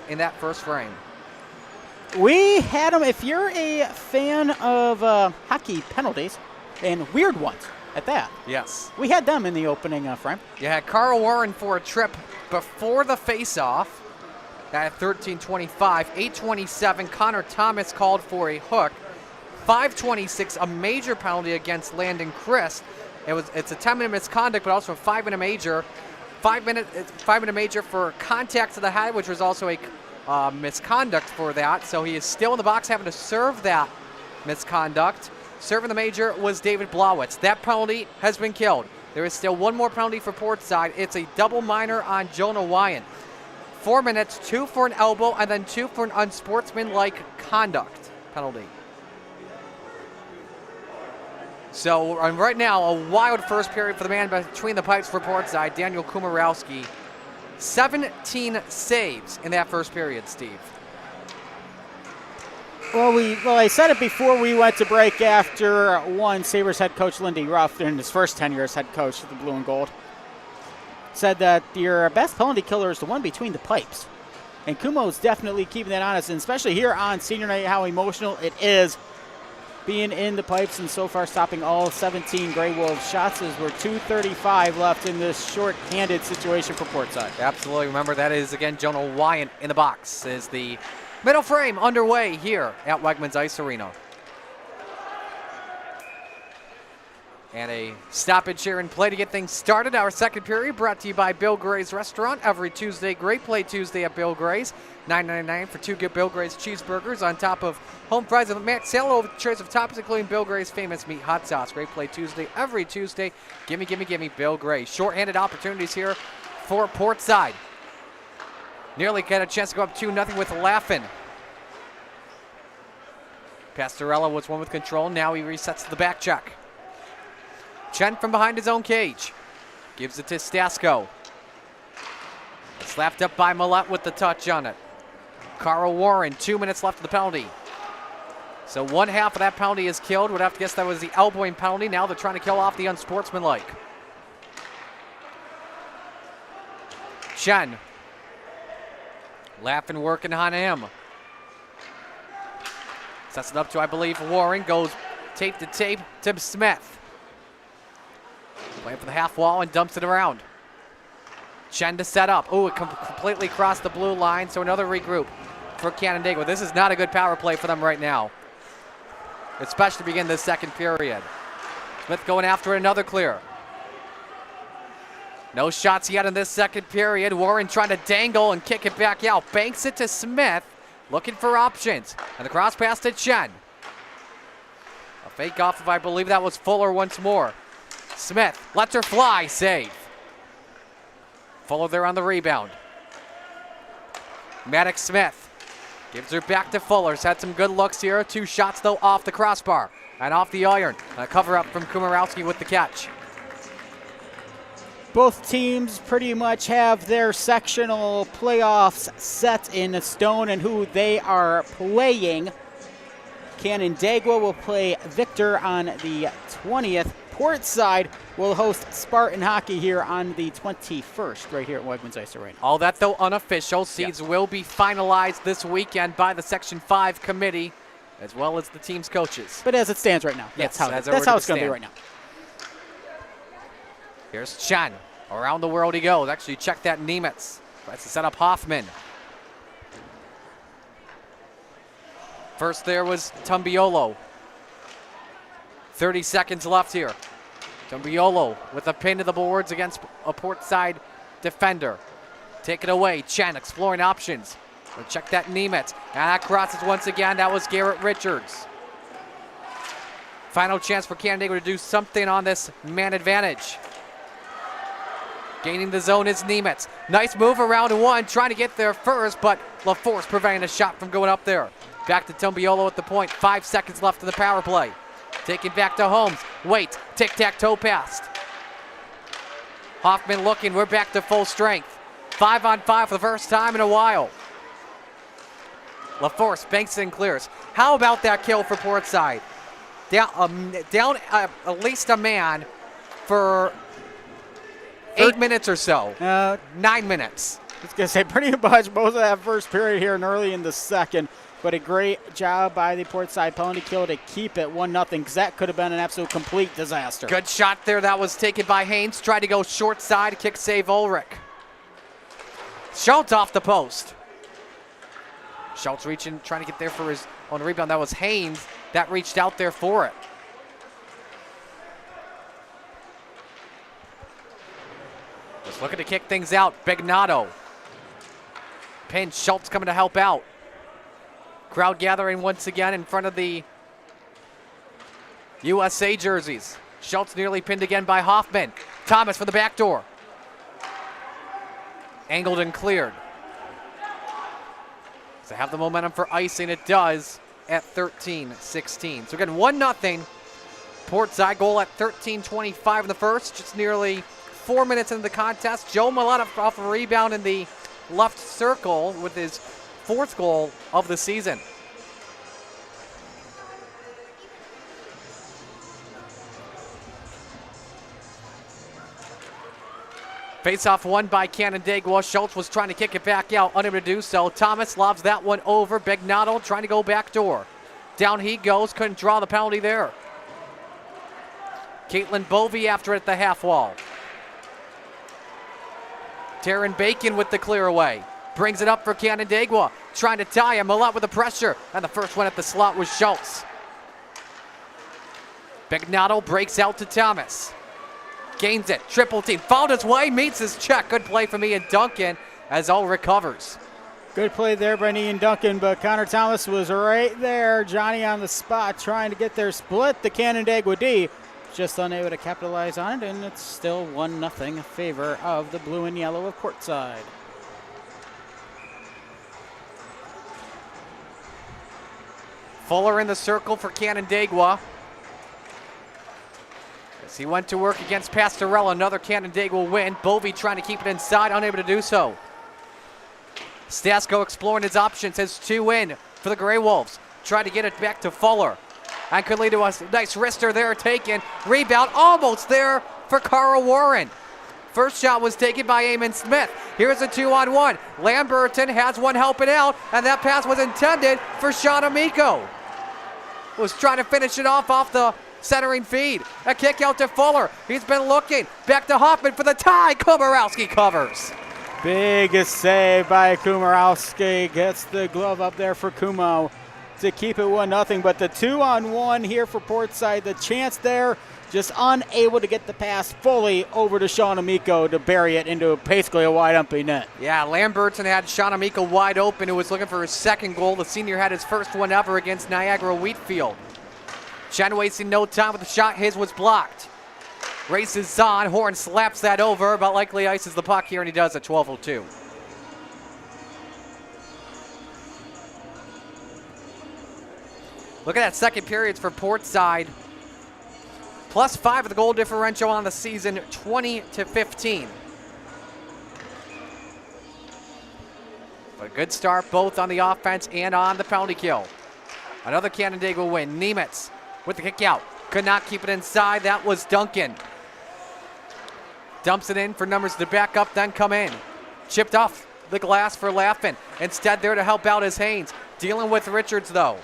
in that first frame. We had them. If you're a fan of hockey penalties, and weird ones at that. Yes. We had them in the opening frame. You had Carl Warren for a trip before the face-off at 13:25. 8:27, Connor Thomas called for a hook. 5:26, a major penalty against Landon Christ. It's a 10-minute misconduct, but also a 5-minute major. 5-minute major for contact to the head, which was also a misconduct for that, so he is still in the box having to serve that misconduct. Serving the major was David Blawitz. That penalty has been killed. There is still one more penalty for Portside. It's a double minor on Jonah Wyan. 4 minutes, 2 for an elbow, and then 2 for an unsportsmanlike conduct penalty. So right now, a wild first period for the man between the pipes for Portside, Daniel Kumarowski. 17 saves in that first period, Steve. Well, I said it before we went to break after one. Sabres head coach Lindy Ruff, in his first tenure as head coach of the Blue and Gold, said that your best penalty killer is the one between the pipes. And Kumo's definitely keeping that honest, and especially here on senior night, how emotional it is being in the pipes and so far stopping all 17 Grey Wolves shots as we're 2:35 left in this short-handed situation for Portside. Absolutely. Remember, that is, again, Jonah Wyan in the box is the middle frame underway here at Wegmans Ice Arena. And a stoppage here in play to get things started. Our second period brought to you by Bill Gray's Restaurant. Every Tuesday, Great Play Tuesday at Bill Gray's. $9.99 for 2 good Bill Gray's cheeseburgers on top of home fries and Matt Sallow with trays of toppings, including Bill Gray's famous meat hot sauce. Great Play Tuesday every Tuesday. Gimme, gimme, gimme Bill Gray. Short-handed opportunities here for Portside. Nearly got a chance to go up 2-0 with Laffin. Pastorella was one with control. Now he resets the back check. Chen from behind his own cage. Gives it to Stasko. Slapped up by Millette with the touch on it. Carl Warren, 2 minutes left of the penalty. So one half of that penalty is killed. Would have to guess that was the elbowing penalty. Now they're trying to kill off the unsportsmanlike. Chen. Laughing, working on him. Sets it up to, I believe, Warren. Goes tape to tape to Smith. Playing for the half wall and dumps it around. Chen to set up. Oh, it completely crossed the blue line, so another regroup for Canandaigua. This is not a good power play for them right now, especially to begin this second period. Smith going after it, another clear. No shots yet in this second period. Warren trying to dangle and kick it back out. Banks it to Smith, looking for options. And the cross pass to Chen. A fake off of, I believe that was Fuller once more. Smith lets her fly, save. Fuller there on the rebound. Maddox Smith gives her back to Fuller's. Had some good looks here. 2 shots, though, off the crossbar and off the iron. A cover up from Kumarowski with the catch. Both teams pretty much have their sectional playoffs set in stone and who they are playing. Canandaigua will play Victor on the 20th. Portside will host Spartan Hockey here on the 21st, right here at Wegmans Ice Arena. All that, though, unofficial. Seeds will be finalized this weekend by the Section 5 committee, as well as the team's coaches. But as it stands right now, yes, that's how it's going to be right now. Here's Chen. Around the world he goes. Actually, check that Nemitz. Tries to set up Hoffman. First there was Tumbiolo. 30 seconds left here. Tumbiolo with a pin to the boards against a Portside defender. Take it away. Chen exploring options. We'll check that Nemitz. And that crosses once again. That was Garrett Richards. Final chance for Canandaigua to do something on this man advantage. Gaining the zone is Nemitz. Nice move around one, trying to get there first, but LaForce preventing a shot from going up there. Back to Tumbiolo at the point. 5 seconds left in the power play. Taking back to Holmes. Wait, tic-tac-toe pass. Hoffman looking, we're back to full strength. 5-on-5 for the first time in a while. LaForce banks and clears. How about that kill for Portside? Down at least a man for 8 minutes or so. 9 minutes. I was going to say pretty much most of that first period here and early in the second. But a great job by the Portside penalty kill to keep it 1-0 because that could have been an absolute complete disaster. Good shot there. That was taken by Haynes. Tried to go short side, kick save Ulrich. Schultz off the post. Schultz reaching, trying to get there for his own rebound. That was Haynes that reached out there for it. Just looking to kick things out. Begnato. Pin, Schultz coming to help out. Crowd gathering once again in front of the USA jerseys. Schultz nearly pinned again by Hoffman. Thomas for the back door. Angled and cleared. Does it have the momentum for icing? It does at 13-16. So again, 1-0. Portside goal at 13:25 in the first. Just nearly 4 minutes into the contest. Joe Malata off a rebound in the left circle with his 4th goal of the season. Face-off won by Canandaigua. Schultz was trying to kick it back out, unable to do so. Thomas lobs that one over. Begnado trying to go back door. Down he goes, couldn't draw the penalty there. Caitlin Bovey after it at the half wall. Taryn Bacon with the clear away. Brings it up for Canandaigua. Trying to tie him. Malott with the pressure. And the first one at the slot was Schultz. Begnado breaks out to Thomas. Gains it. Triple team. Found his way. Meets his check. Good play from Ian Duncan as all recovers. Good play there by Ian Duncan, but Connor Thomas was right there. Johnny on the spot trying to get their split. The Canandaigua D just unable to capitalize on it, and it's still 1-0 in favor of the blue and yellow of Portside. Fuller in the circle for Canandaigua. As he went to work against Pastorella, another Canandaigua win. Bovey trying to keep it inside, unable to do so. Stasko exploring his options, has 2 in for the Grey Wolves. Tried to get it back to Fuller. And could lead to a nice wrister there taken. Rebound almost there for Carl Warren. First shot was taken by Eamon Smith. Here's a 2-on-1. Lamberton has one helping out, and that pass was intended for Sean Amico. Was trying to finish it off the centering feed. A kick out to Fuller. He's been looking. Back to Hoffman for the tie. Komorowski covers. Biggest save by Komorowski. Gets the glove up there for Kumo to keep it 1-0. But the 2-on-1 here for Portside. The chance there, just unable to get the pass fully over to Sean Amico to bury it into basically a wide open net. Yeah, Lamberton had Sean Amico wide open, who was looking for his 2nd goal. The senior had his first one ever against Niagara Wheatfield. Chen wasting no time with the shot. His was blocked. Races on. Horn slaps that over, but likely ices the puck here, and he does at 12:02. Look at that second period for Portside. +5 of the goal differential on the season, 20-15. But a good start both on the offense and on the penalty kill. Another Canandaigua win. Nemitz with the kick out. Could not keep it inside. That was Duncan. Dumps it in for numbers to back up, then come in. Chipped off the glass for Laffin. Instead there to help out is Haynes. Dealing with Richards though.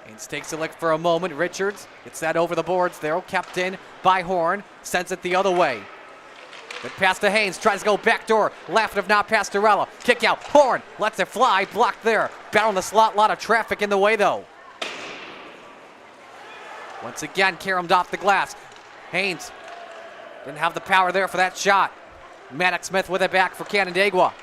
Haynes takes a lick for a moment. Richards gets that over the boards there. Kept in by Horn. Sends it the other way. Good pass to Haynes. Tries to go backdoor. Laffin if not Pastorella. Kick out. Horn lets it fly. Blocked there. Battle in the slot. Lot of traffic in the way though. Once again, caromed off the glass. Haynes didn't have the power there for that shot. Maddox Smith with it back for Canandaigua.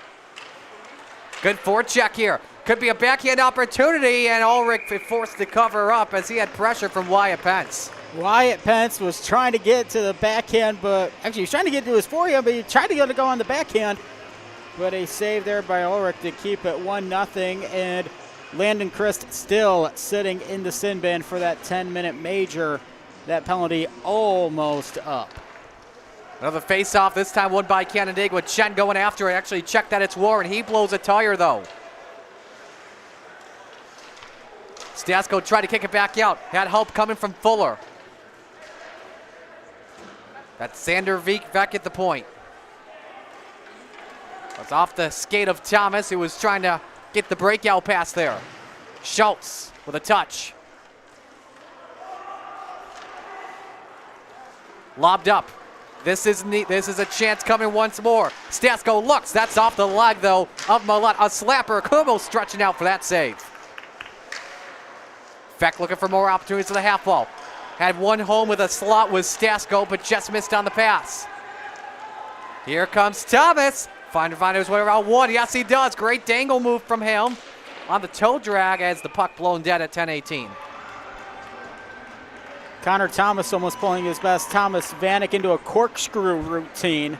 Good forecheck here. Could be a backhand opportunity, and Ulrich forced to cover up as he had pressure from Wyatt Pence. Wyatt Pence was trying to get to the backhand, but actually he was trying to get to his forehand, but he tried to go on the backhand. But a save there by Ulrich to keep it 1-0, and Landon Christ still sitting in the sin bin for that 10-minute major. That penalty almost up. Another face-off, this time won by Canandaigua. Chen going after it. Actually checked that it's Warren. He blows a tire though. Stasko tried to kick it back out. Had help coming from Fuller. That's Sander Veek back at the point. It's off the skate of Thomas, who was trying to get the breakout pass there. Schultz with a touch. Lobbed up. This is a chance coming once more. Stasko looks. That's off the leg, though, of Malott. A slapper. Kumo stretching out for that save. Feck looking for more opportunities to the half wall. Had one home with a slot with Stasko, but just missed on the pass. Here comes Thomas. Find his way around one. Yes, he does. Great dangle move from him on the toe drag as the puck blown dead at 10:18. Connor Thomas almost pulling his best Thomas Vanek into a corkscrew routine.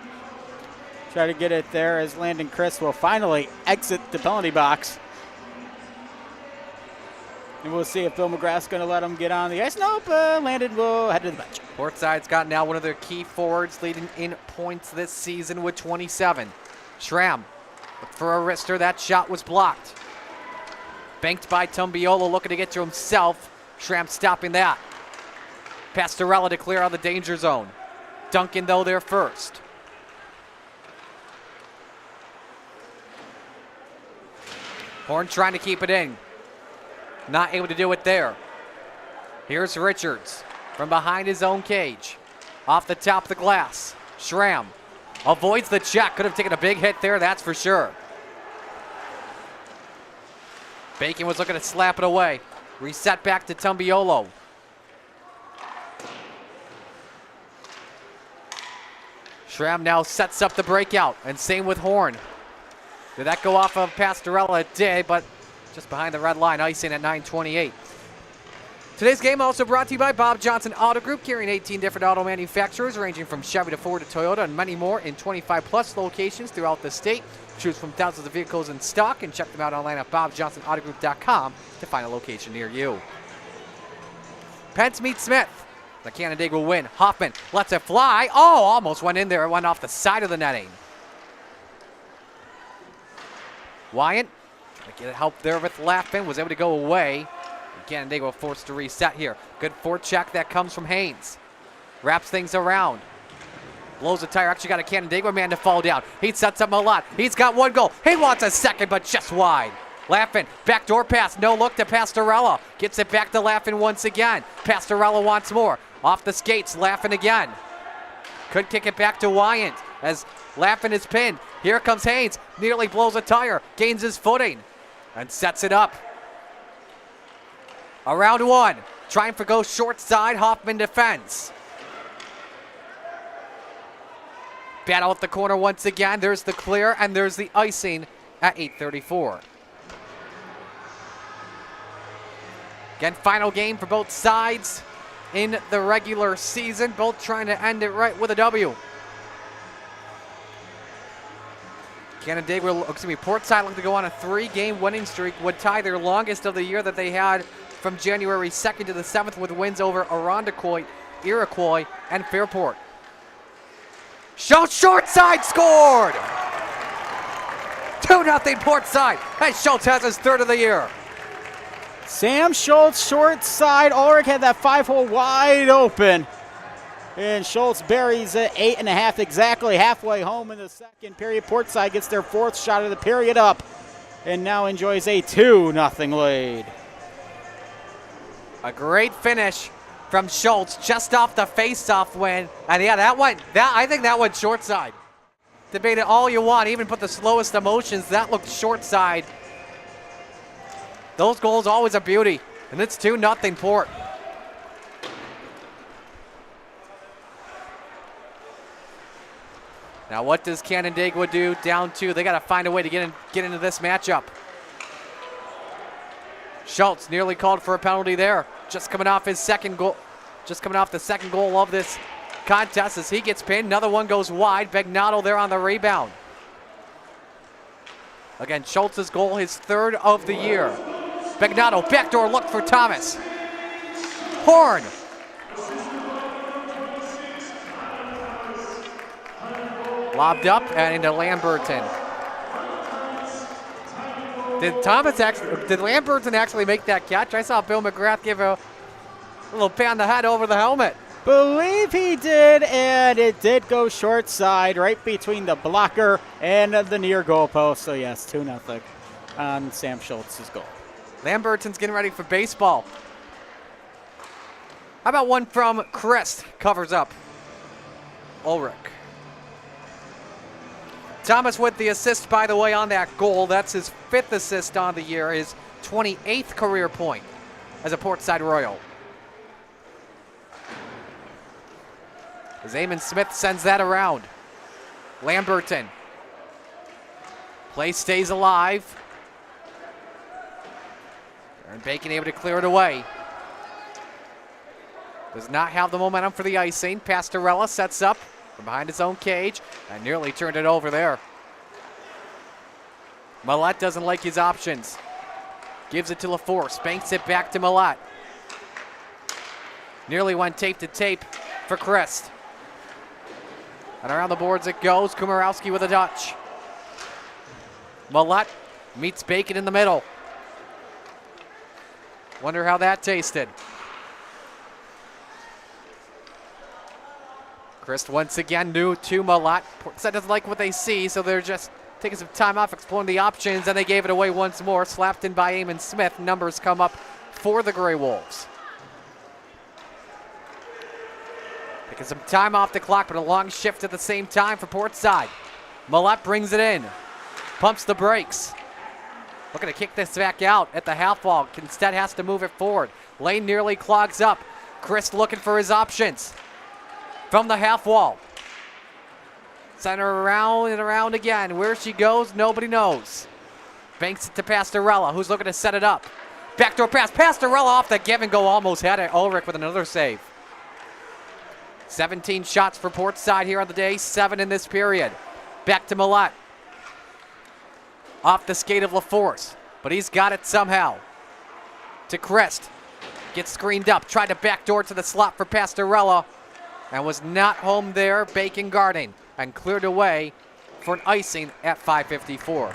Try to get it there as Landon Chris will finally exit the penalty box. And we'll see if Bill McGrath's going to let him get on the ice. Nope, Landon will head to the bench. Portside's got now one of their key forwards leading in points this season with 27. Schramm for a wrister. That shot was blocked. Banked by Tumbiolo, looking to get to himself. Schramm stopping that. Pastorella to clear out the danger zone. Duncan, though, there first. Horn trying to keep it in. Not able to do it there. Here's Richards from behind his own cage. Off the top of the glass. Schramm avoids the check. Could have taken a big hit there, that's for sure. Bacon was looking to slap it away. Reset back to Tumbiolo. Schramm now sets up the breakout, and same with Horn. Did that go off of Pastorella? It did, but just behind the red line, icing at 9:28. Today's game also brought to you by Bob Johnson Auto Group, carrying 18 different auto manufacturers, ranging from Chevy to Ford to Toyota and many more in 25-plus locations throughout the state. Choose from thousands of vehicles in stock and check them out online at bobjohnsonautogroup.com to find a location near you. Pence meets Smith. The Canandaigua will win. Hoffman lets it fly. Oh, almost went in there. It went off the side of the netting. Wyatt, trying to get help there with Laughlin, was able to go away. Canandaigua forced to reset here. Good forecheck that comes from Haynes. Wraps things around. Blows the tire. Actually got a Canandaigua man to fall down. He sets up a lot. He's got one goal. He wants a second, but just wide. Laughlin, backdoor pass. No look to Pastorella. Gets it back to Laughlin once again. Pastorella wants more. Off the skates, Laughlin again. Could kick it back to Wyatt as Laughlin is pinned. Here comes Haynes. Nearly blows a tire. Gains his footing and sets it up. Around one. Trying for go short side. Hoffman defends. Battle at the corner once again. There's the clear and there's the icing at 8:34. Again, final game for both sides in the regular season. Both trying to end it right with a W. Portside looking to go on a 3-game winning streak. Would tie their longest of the year that they had from January 2nd to the 7th with wins over Irondequoit, Iroquois, and Fairport. Schultz short side scored! 2-0 Portside, and Schultz has his third of the year. Sam Schultz short side. Ulrich had that 5-hole wide open. And Schultz buries it 8.5 exactly halfway home in the second period. Portside gets their fourth shot of the period up and now enjoys a 2-0 lead. A great finish from Schultz just off the face-off win. And yeah, I think that went short side. Debate it all you want, even put the slowest emotions. That looked short side. Those goals always a beauty. And it's 2-0 Port. Now what does Canandaigua do? Down 2. They got to find a way to get into this matchup. Schultz nearly called for a penalty there. Just coming off his second goal. Just coming off the second goal of this contest as he gets pinned. Another one goes wide. Begnato there on the rebound. Again, Schultz's goal, his third of the year. Begnato, backdoor look for Thomas. Horn. Lobbed up and into Lamberton. Did Lamberton actually make that catch? I saw Bill McGrath give a little pat on the head over the helmet. Believe he did, and it did go short side right between the blocker and the near goal post. So yes, 2-0 on Sam Schultz's goal. Lamberton's getting ready for baseball. How about one from Chris? Covers up Ulrich. Thomas with the assist, by the way, on that goal. That's his 5th assist on the year, his 28th career point as a Portside Royal. As Eamon Smith sends that around. Lamberton. Play stays alive. Aaron Bacon able to clear it away. Does not have the momentum for the icing. Pastorella sets up from behind his own cage and nearly turned it over there. Millette doesn't like his options. Gives it to LaForce. Banks it back to Millette. Nearly went tape to tape for Christ. And around the boards it goes. Kumarowski with a touch. Millette meets Bacon in the middle. Wonder how that tasted. Christ once again new to Millette. Portside doesn't like what they see, so they're just taking some time off, exploring the options, and they gave it away once more. Slapped in by Eamon Smith. Numbers come up for the Grey Wolves. Taking some time off the clock, but a long shift at the same time for Portside. Millette brings it in. Pumps the brakes. Looking to kick this back out at the half wall. Instead has to move it forward. Lane nearly clogs up. Chris looking for his options. From the half wall. Center around and around again. Where she goes, nobody knows. Banks it to Pastorella, who's looking to set it up. Backdoor pass. Pastorella off the give and go. Almost had it. Ulrich with another save. 17 shots for Portside here on the day. 7 in this period. Back to Millette. Off the skate of LaForce, but he's got it somehow. To Crest. Gets screened up. Tried to backdoor to the slot for Pastorella. And was not home there. Bacon guarding. And cleared away for an icing at 5:54.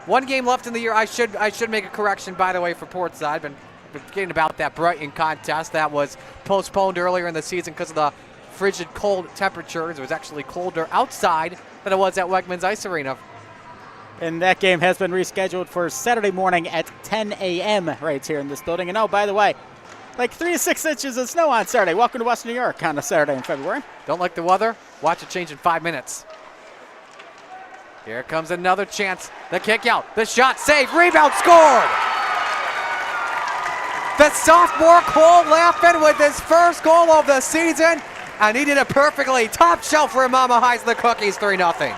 One game left in the year. I should make a correction, by the way, for Portside. Been forgetting about that Brighton contest that was postponed earlier in the season because of the frigid cold temperatures. It was actually colder outside than it was at Wegmans Ice Arena. And that game has been rescheduled for Saturday morning at 10 a.m. right here in this building. And oh, by the way, like 3 to 6 inches of snow on Saturday. Welcome to West New York on a Saturday in February. Don't like the weather? Watch it change in 5 minutes. Here comes another chance. The kick out, the shot, save, rebound, scored! The sophomore Cole Laffin with his first goal of the season, and he did it perfectly. Top shelf for Mama Highs the Cookies, 3-0.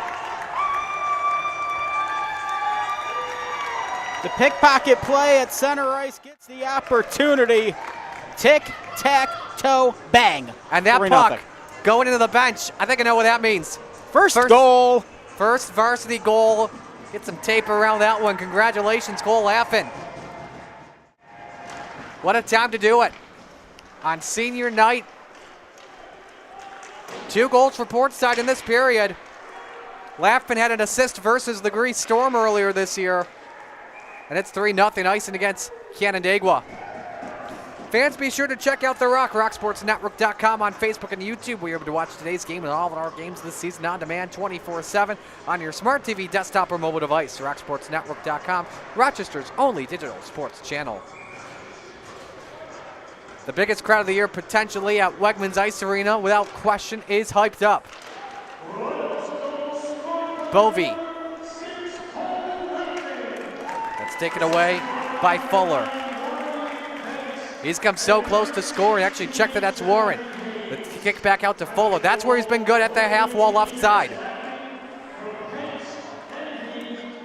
The pickpocket play at center ice gets the opportunity. Tic-tac-toe, bang. And that 3-0. puck going into the bench. I think I know what that means. First goal. First varsity goal. Get some tape around that one. Congratulations, Cole Laffin. What a time to do it. On senior night. 2 goals for Portside in this period. Laffin had an assist versus the Grease Storm earlier this year. And it's 3-0 icing against Canandaigua. Fans, be sure to check out The Rock, rocksportsnetwork.com on Facebook and YouTube. We're able to watch today's game and all of our games this season on demand 24/7 on your smart TV, desktop, or mobile device. rocksportsnetwork.com, Rochester's only digital sports channel. The biggest crowd of the year potentially at Wegmans Ice Arena, without question, is hyped up. Bovey. That's taken away by Fuller. He's come so close to scoring. Actually, check that's Warren. The kick back out to Fuller. That's where he's been good, at the half wall left side.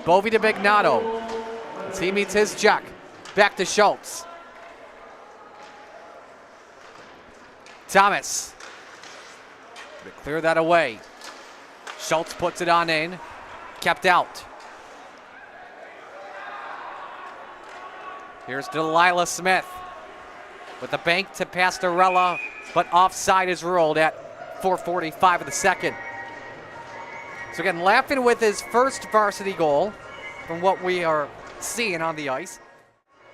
Bovey to Bignato. As he meets his check. Back to Schultz. Thomas. To clear that away. Schultz puts it on in. Kept out. Here's Delilah Smith. With the bank to Pastorella, but offside is ruled at 4:45 of the second. So again, Laffin with his first varsity goal from what we are seeing on the ice.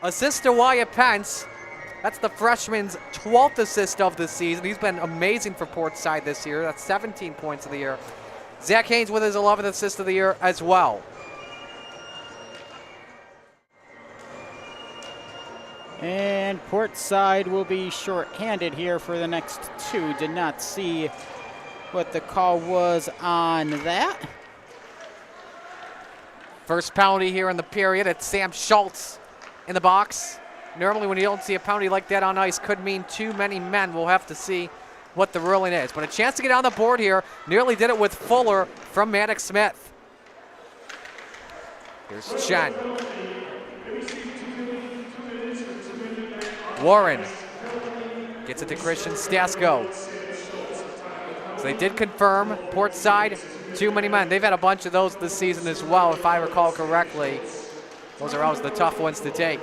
Assist to Wyatt Pence. That's the freshman's 12th assist of the season. He's been amazing for Portside this year. That's 17 points of the year. Zach Haynes with his 11th assist of the year as well. And Portside will be shorthanded here for the next 2. Did not see what the call was on that. First penalty here in the period. It's Sam Schultz in the box. Normally when you don't see a penalty like that on ice, could mean too many men. We'll have to see what the ruling is. But a chance to get on the board here. Nearly did it with Fuller from Maddox Smith. Here's Chen. Warren gets it to Christian Stasko. So they did confirm Portside, too many men. They've had a bunch of those this season as well, if I recall correctly. Those are always the tough ones to take.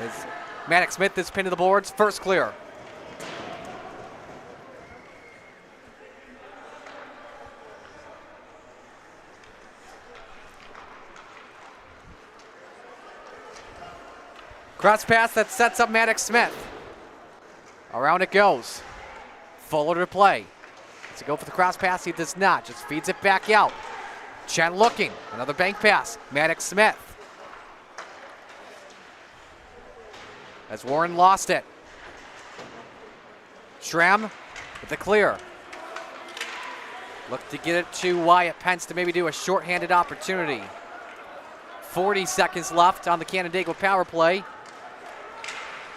As Maddox Smith is pinned to the boards, first clear. Cross pass that sets up Maddox Smith. Around it goes. Fuller to play. Does he go for the cross pass? He does not. Just feeds it back out. Chen looking. Another bank pass. Maddox Smith. As Warren lost it. Schramm with the clear. Look to get it to Wyatt Pence to maybe do a shorthanded opportunity. 40 seconds left on the Canandaigua power play,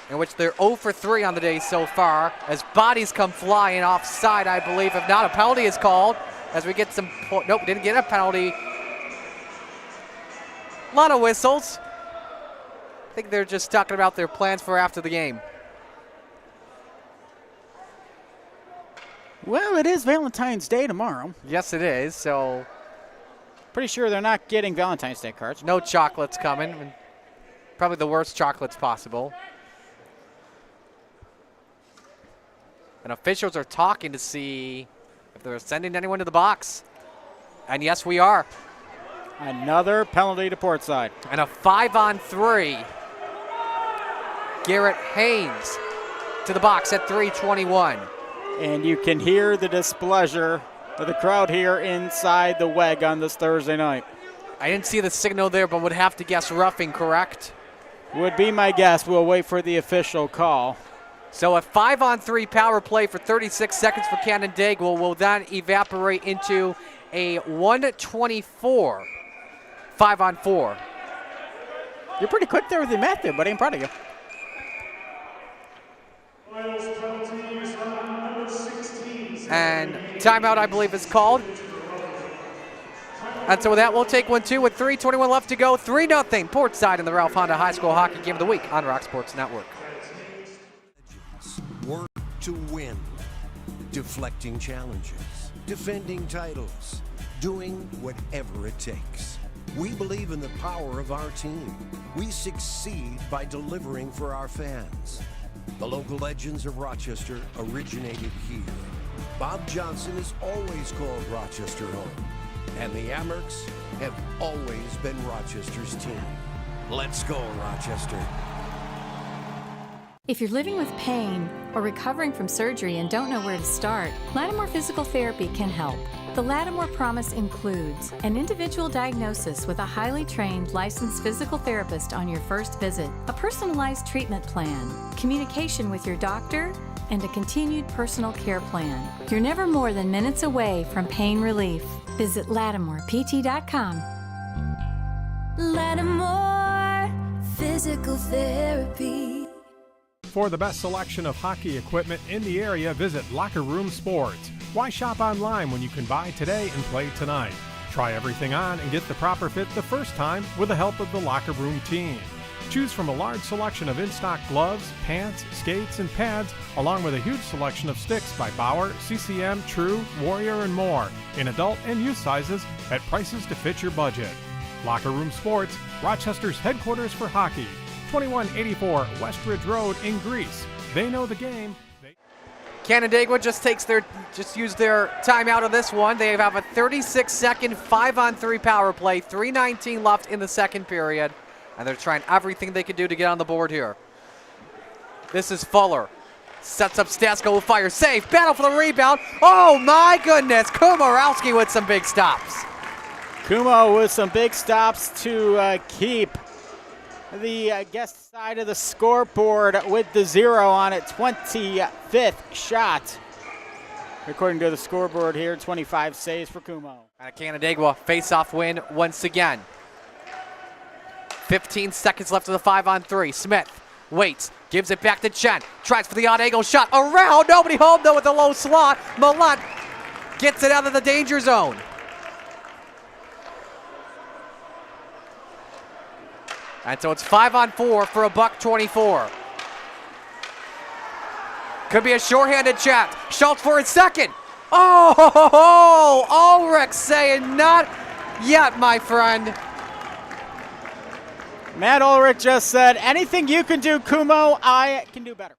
in which they're 0 for 3 on the day so far, as bodies come flying offside, I believe. If not, a penalty is called as we get some, nope, didn't get a penalty. A lot of whistles. I think they're just talking about their plans for after the game. Well, it is Valentine's Day tomorrow. Yes, it is, so. Pretty sure they're not getting Valentine's Day cards. No chocolates coming. Probably the worst chocolates possible. And officials are talking to see if they're sending anyone to the box. And yes, we are. Another penalty to Portside. And a 5-on-3. Garrett Haynes to the box at 3:21. And you can hear the displeasure of the crowd here inside the WEG on this Thursday night. I didn't see the signal there, but would have to guess roughing, correct? Would be my guess. We'll wait for the official call. So a 5-on-3 power play for 36 seconds for Canandaigua will then evaporate into a 1:24 5-on-4. You're pretty quick there with the math there, buddy. I'm proud of you. And timeout, I believe, is called. And so with that, we'll take 1-2 with 3:21 left to go. 3-0 Portside in the Ralph Honda High School Hockey Game of the Week on Rock Sports Network. Work to win, deflecting challenges, defending titles, doing whatever it takes. We believe in the power of our team. We succeed by delivering for our fans. The local legends of Rochester originated here. Bob Johnson has always called Rochester home, and the Amerks have always been Rochester's team. Let's go, Rochester. If you're living with pain or recovering from surgery and don't know where to start, Lattimore Physical Therapy can help. The Lattimore Promise includes an individual diagnosis with a highly trained licensed physical therapist on your first visit, a personalized treatment plan, communication with your doctor, and a continued personal care plan. You're never more than minutes away from pain relief. Visit LattimorePT.com. Lattimore Physical Therapy. For the best selection of hockey equipment in the area, visit Locker Room Sports. Why shop online when you can buy today and play tonight? Try everything on and get the proper fit the first time with the help of the Locker Room team. Choose from a large selection of in-stock gloves, pants, skates, and pads, along with a huge selection of sticks by Bauer, CCM, True, Warrior, and more, in adult and youth sizes at prices to fit your budget. Locker Room Sports, Rochester's headquarters for hockey. 2184 Westridge Road in Greece. They know the game. Canandaigua just used their timeout on this one. They have a 36-second 5-on-3 power play, 3:19 left in the second period, and they're trying everything they can do to get on the board here. This is Fuller. Sets up Stasko, will fire, save, battle for the rebound. Oh my goodness, Komorowski with some big stops. Kumo with some big stops to keep the guest side of the scoreboard with the 0 on it. 25th shot, according to the scoreboard here. 25 saves for Kumo. And a Canandaigua face-off win once again. 15 seconds left of the 5-on-3. Smith waits, gives it back to Chen, tries for the odd angle shot, around, nobody home though with the low slot. Millette gets it out of the danger zone. And so it's 5-on-4 for a $1.24. Could be a shorthanded chat. Schultz for his second. Oh, Ulrich saying not yet, my friend. Matt Ulrich just said, anything you can do, Kumo, I can do better.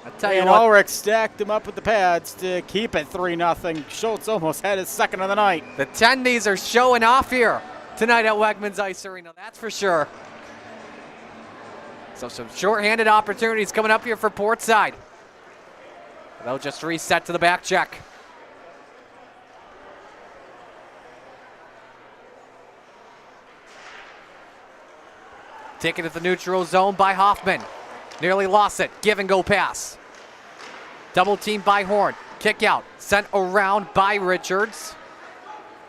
I'll tell you and what. Ulrich stacked him up with the pads to keep it 3-0. Schultz almost had his second of the night. The Tendies are showing off here tonight at Wegmans Ice Arena, that's for sure. So some shorthanded opportunities coming up here for Portside. They'll just reset to the back check. Taken to the neutral zone by Hoffman. Nearly lost it. Give and go pass. Double team by Horn. Kick out. Sent around by Richards.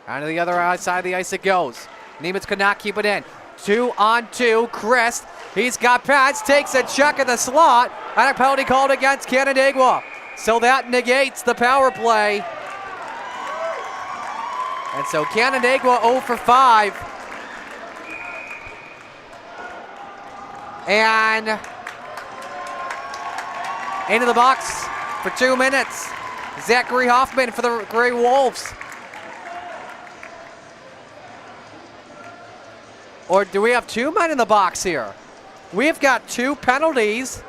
And to the other side of the ice it goes. Nemitz could not keep it in. 2-on-2. Christ. He's got pads. Takes a check in the slot. And a penalty called against Canandaigua. So that negates the power play. And so Canandaigua 0 for 5. And into the box for 2 minutes. Zachary Hoffman for the Gray Wolves. Or do we have 2 men in the box here? We've got 2 penalties.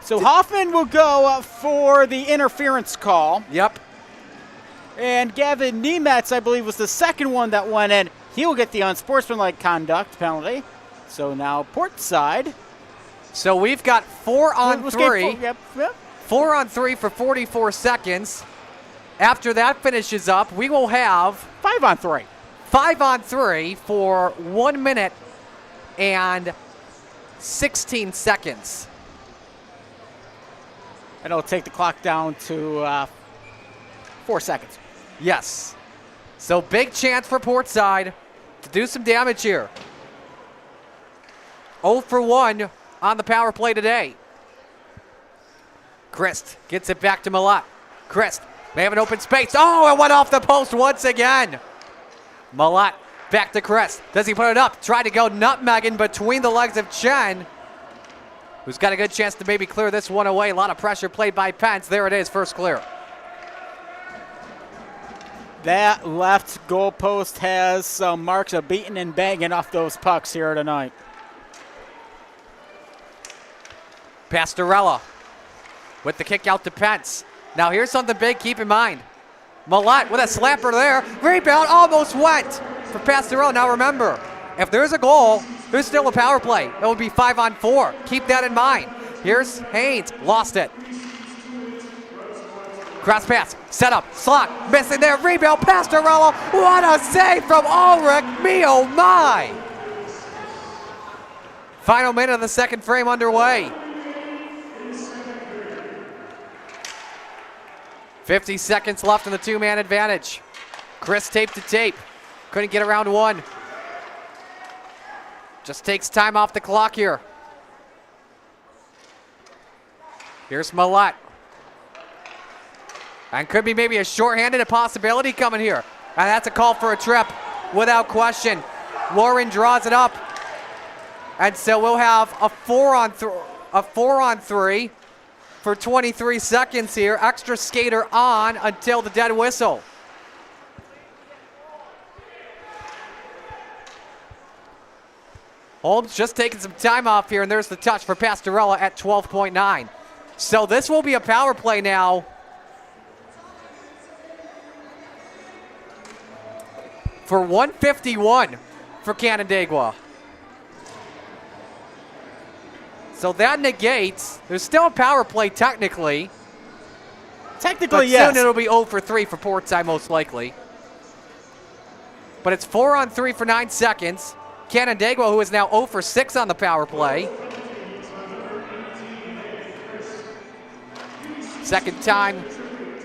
So Hoffman will go for the interference call. Yep. And Gavin Nemetz, I believe, was the second one that went in. He will get the unsportsmanlike conduct penalty. So now Portside. So we've got 4-on-3. Yep. 4-on-3 for 44 seconds. After that finishes up, we will have 5-on-3. 5-on-3 for 1 minute and 16 seconds. And it'll take the clock down to 4 seconds. Yes. So big chance for Portside to do some damage here. 0 for 1 on the power play today. Christ gets it back to Millette. Christ may have an open space. Oh, it went off the post once again. Millette back to Christ. Does he put it up? Tried to go nutmegging between the legs of Chen, who's got a good chance to maybe clear this one away. A lot of pressure played by Pence. There it is, first clear. That left goalpost has some marks of beating and banging off those pucks here tonight. Pastorella with the kick out to Pence. Now here's something big, keep in mind. Millette with a slapper there. Rebound almost went for Pastorella. Now remember, if there's a goal, there's still a power play. It would be 5-on-4. Keep that in mind. Here's Haynes, lost it. Cross pass, set up, slot, missing there, rebound, Pastorella. What a save from Ulrich, me oh my. Final minute of the second frame underway. 50 seconds left in the 2-man advantage. Chris tape to tape, couldn't get around one. Just takes time off the clock here. Here's Millette. And could be maybe a shorthanded possibility coming here. And that's a call for a trip without question. Lauren draws it up. And so we'll have a 4-on-3 for 23 seconds here. Extra skater on until the dead whistle. Holmes just taking some time off here, and there's the touch for Pastorella at 12.9. So this will be a power play now. For 151 for Canandaigua. So that negates, there's still a power play technically. Technically, yes. yes. Soon it'll be 0 for 3 for Portside most likely. But it's 4-on-3 for 9 seconds. Canandaigua, who is now 0 for 6 on the power play. Second time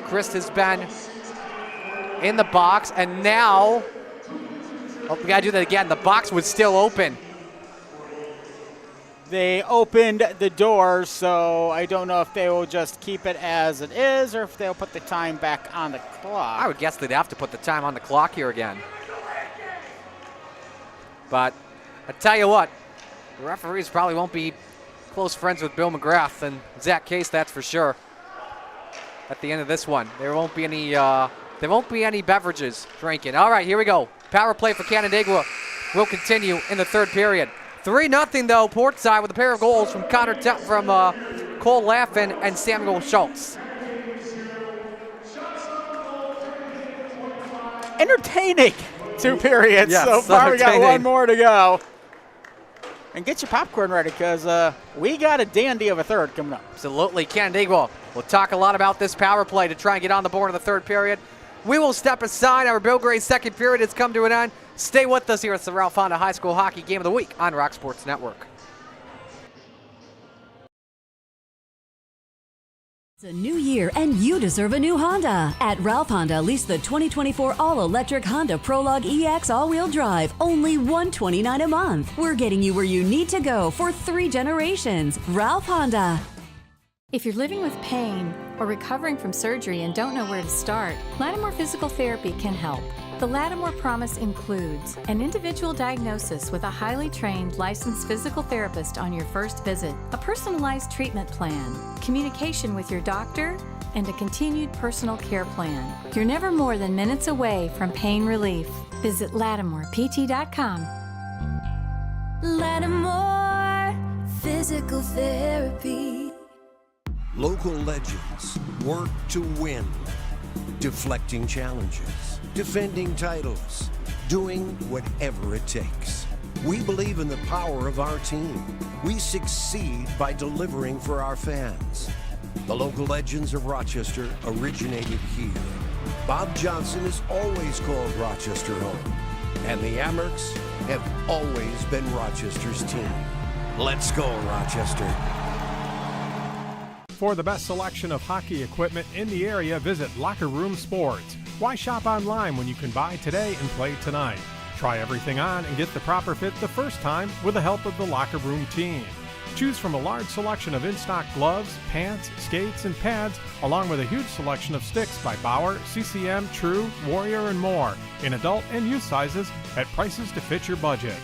Chris has been in the box, and now, oh, we gotta do that again. The box was still open. They opened the door, so I don't know if they will just keep it as it is or if they'll put the time back on the clock. I would guess they'd have to put the time on the clock here again. But I tell you what, the referees probably won't be close friends with Bill McGrath and Zach Case, that's for sure. At the end of this one, there won't be any beverages drinking. All right, here we go. Power play for Canandaigua will continue in the third period. 3-0 though, Portside with a pair of goals from Cole Laffin and Samuel Schultz. Entertaining 2 periods Yes, so far. We got one entertaining. more to go. And get your popcorn ready because we got a dandy of a third coming up. Absolutely, Canandaigua. We'll talk a lot about this power play to try and get on the board in the third period. We will step aside. Our Bill Gray's second period has come to an end. Stay with us here at the Ralph Honda High School Hockey Game of the Week on Rock Sports Network. It's a new year and you deserve a new Honda. At Ralph Honda, lease the 2024 all-electric Honda Prologue EX all-wheel drive, only $129 a month. We're getting you where you need to go for 3 generations. Ralph Honda. If you're living with pain or recovering from surgery and don't know where to start, Lattimore Physical Therapy can help. The Lattimore Promise includes an individual diagnosis with a highly trained licensed physical therapist on your first visit, a personalized treatment plan, communication with your doctor, and a continued personal care plan. You're never more than minutes away from pain relief. Visit LattimorePT.com. Lattimore Physical Therapy. Local legends work to win, deflecting challenges, defending titles, doing whatever it takes. We believe in the power of our team. We succeed by delivering for our fans. The local legends of Rochester originated here. Bob Johnson has always called Rochester home, and the Amerks have always been Rochester's team. Let's go, Rochester. For the best selection of hockey equipment in the area, visit Locker Room Sports. Why shop online when you can buy today and play tonight? Try everything on and get the proper fit the first time with the help of the Locker Room team. Choose from a large selection of in-stock gloves, pants, skates, and pads, along with a huge selection of sticks by Bauer, CCM, True, Warrior, and more, in adult and youth sizes at prices to fit your budget.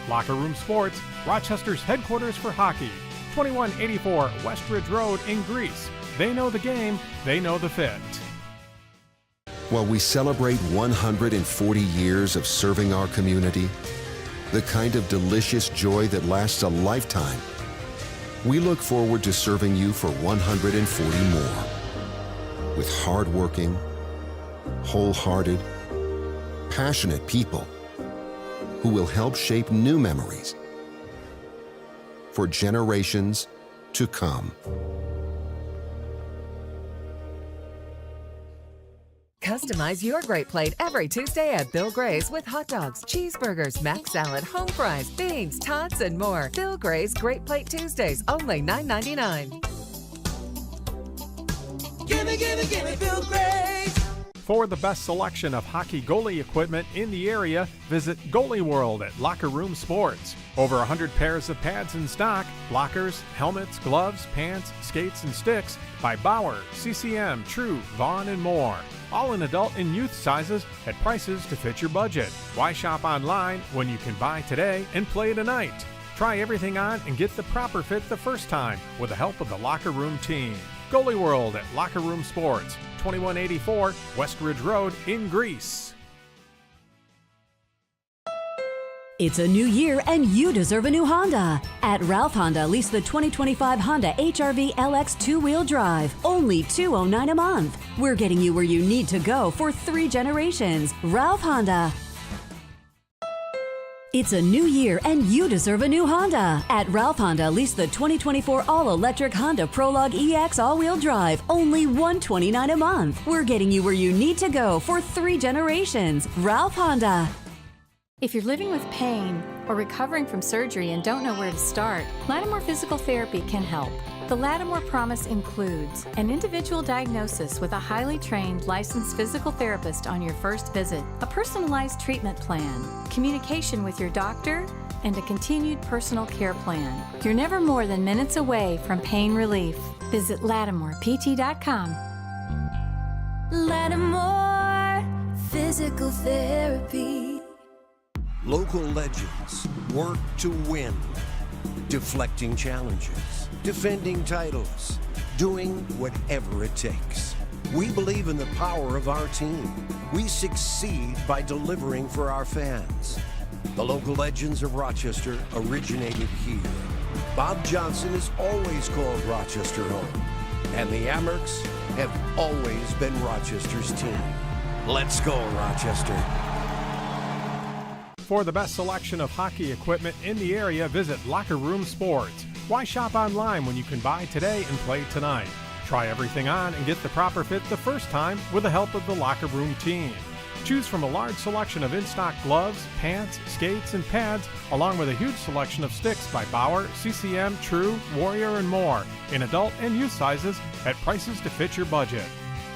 Locker Room Sports, Rochester's headquarters for hockey. 2184 Westridge Road in Greece. They know the game, they know the fit. While we celebrate 140 years of serving our community, the kind of delicious joy that lasts a lifetime, we look forward to serving you for 140 more. With hardworking, wholehearted, passionate people who will help shape new memories for generations to come. Customize your great plate every Tuesday at Bill Gray's with hot dogs, cheeseburgers, mac salad, home fries, beans, tots, and more. Bill Gray's Great Plate Tuesdays, only $9.99. Gimme, gimme, gimme Bill Gray's. For the best selection of hockey goalie equipment in the area, visit Goalie World at Locker Room Sports. Over 100 pairs of pads in stock, blockers, helmets, gloves, pants, skates, and sticks by Bauer, CCM, True, Vaughn, and more. All in adult and youth sizes at prices to fit your budget. Why shop online when you can buy today and play tonight? Try everything on and get the proper fit the first time with the help of the Locker Room team. Goalie World at Locker Room Sports, 2184 Westridge Road in Greece. It's a new year and you deserve a new Honda. At Ralph Honda, lease the 2025 Honda HR-V LX 2-wheel drive, only $209 a month. We're getting you where you need to go for 3 generations. Ralph Honda. It's a new year and you deserve a new Honda. At Ralph Honda, lease the 2024 all-electric Honda Prologue EX all-wheel drive, only $129 a month. We're getting you where you need to go for 3 generations. Ralph Honda. If you're living with pain or recovering from surgery and don't know where to start, Lattimore Physical Therapy can help. The Lattimore Promise includes an individual diagnosis with a highly trained licensed physical therapist on your first visit, a personalized treatment plan, communication with your doctor, and a continued personal care plan. You're never more than minutes away from pain relief. Visit LattimorePT.com. Lattimore Physical Therapy. Local legends work to win, deflecting challenges, defending titles, doing whatever it takes. We believe in the power of our team. We succeed by delivering for our fans. The local legends of Rochester originated here. Bob Johnson has always called Rochester home, and the Amerks have always been Rochester's team. Let's go, Rochester. For the best selection of hockey equipment in the area, visit Locker Room Sports. Why shop online when you can buy today and play tonight? Try everything on and get the proper fit the first time with the help of the Locker Room team. Choose from a large selection of in-stock gloves, pants, skates, and pads, along with a huge selection of sticks by Bauer, CCM, True, Warrior, and more, in adult and youth sizes at prices to fit your budget.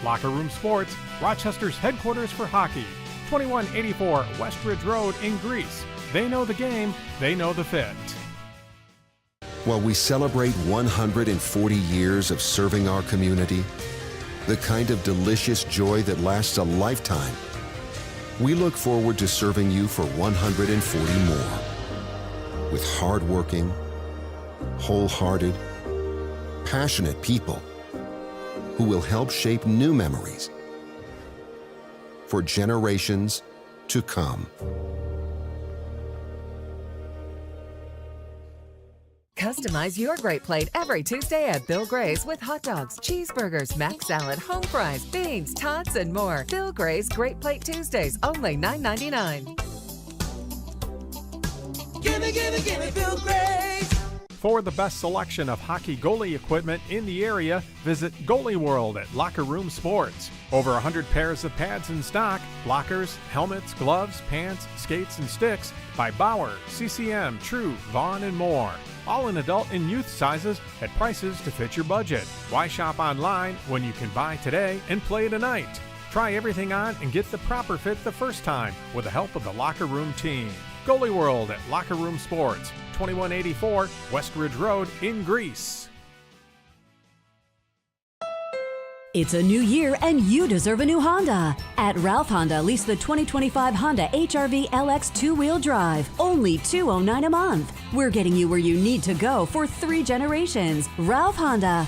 Locker Room Sports, Rochester's headquarters for hockey, 2184 West Ridge Road in Greece. They know the game, they know the fit. While we celebrate 140 years of serving our community, the kind of delicious joy that lasts a lifetime, we look forward to serving you for 140 more. With hardworking, wholehearted, passionate people who will help shape new memories for generations to come. Customize your great plate every Tuesday at Bill Gray's with hot dogs, cheeseburgers, mac salad, home fries, beans, tots, and more. Bill Gray's Great Plate Tuesdays, only $9.99. Gimme, gimme, gimme Bill Gray's. For the best selection of hockey goalie equipment in the area, visit Goalie World at Locker Room Sports. Over 100 pairs of pads in stock, blockers, helmets, gloves, pants, skates, and sticks by Bauer, CCM, True, Vaughn, and more. All in adult and youth sizes at prices to fit your budget. Why shop online when you can buy today and play tonight? Try everything on and get the proper fit the first time with the help of the Locker Room team. Goalie World at Locker Room Sports, 2184 West Ridge Road in Greece. It's a new year and you deserve a new Honda. At Ralph Honda, lease the 2025 Honda HR-V LX two-wheel drive, only $209 a month. We're getting you where you need to go for 3 generations. Ralph Honda.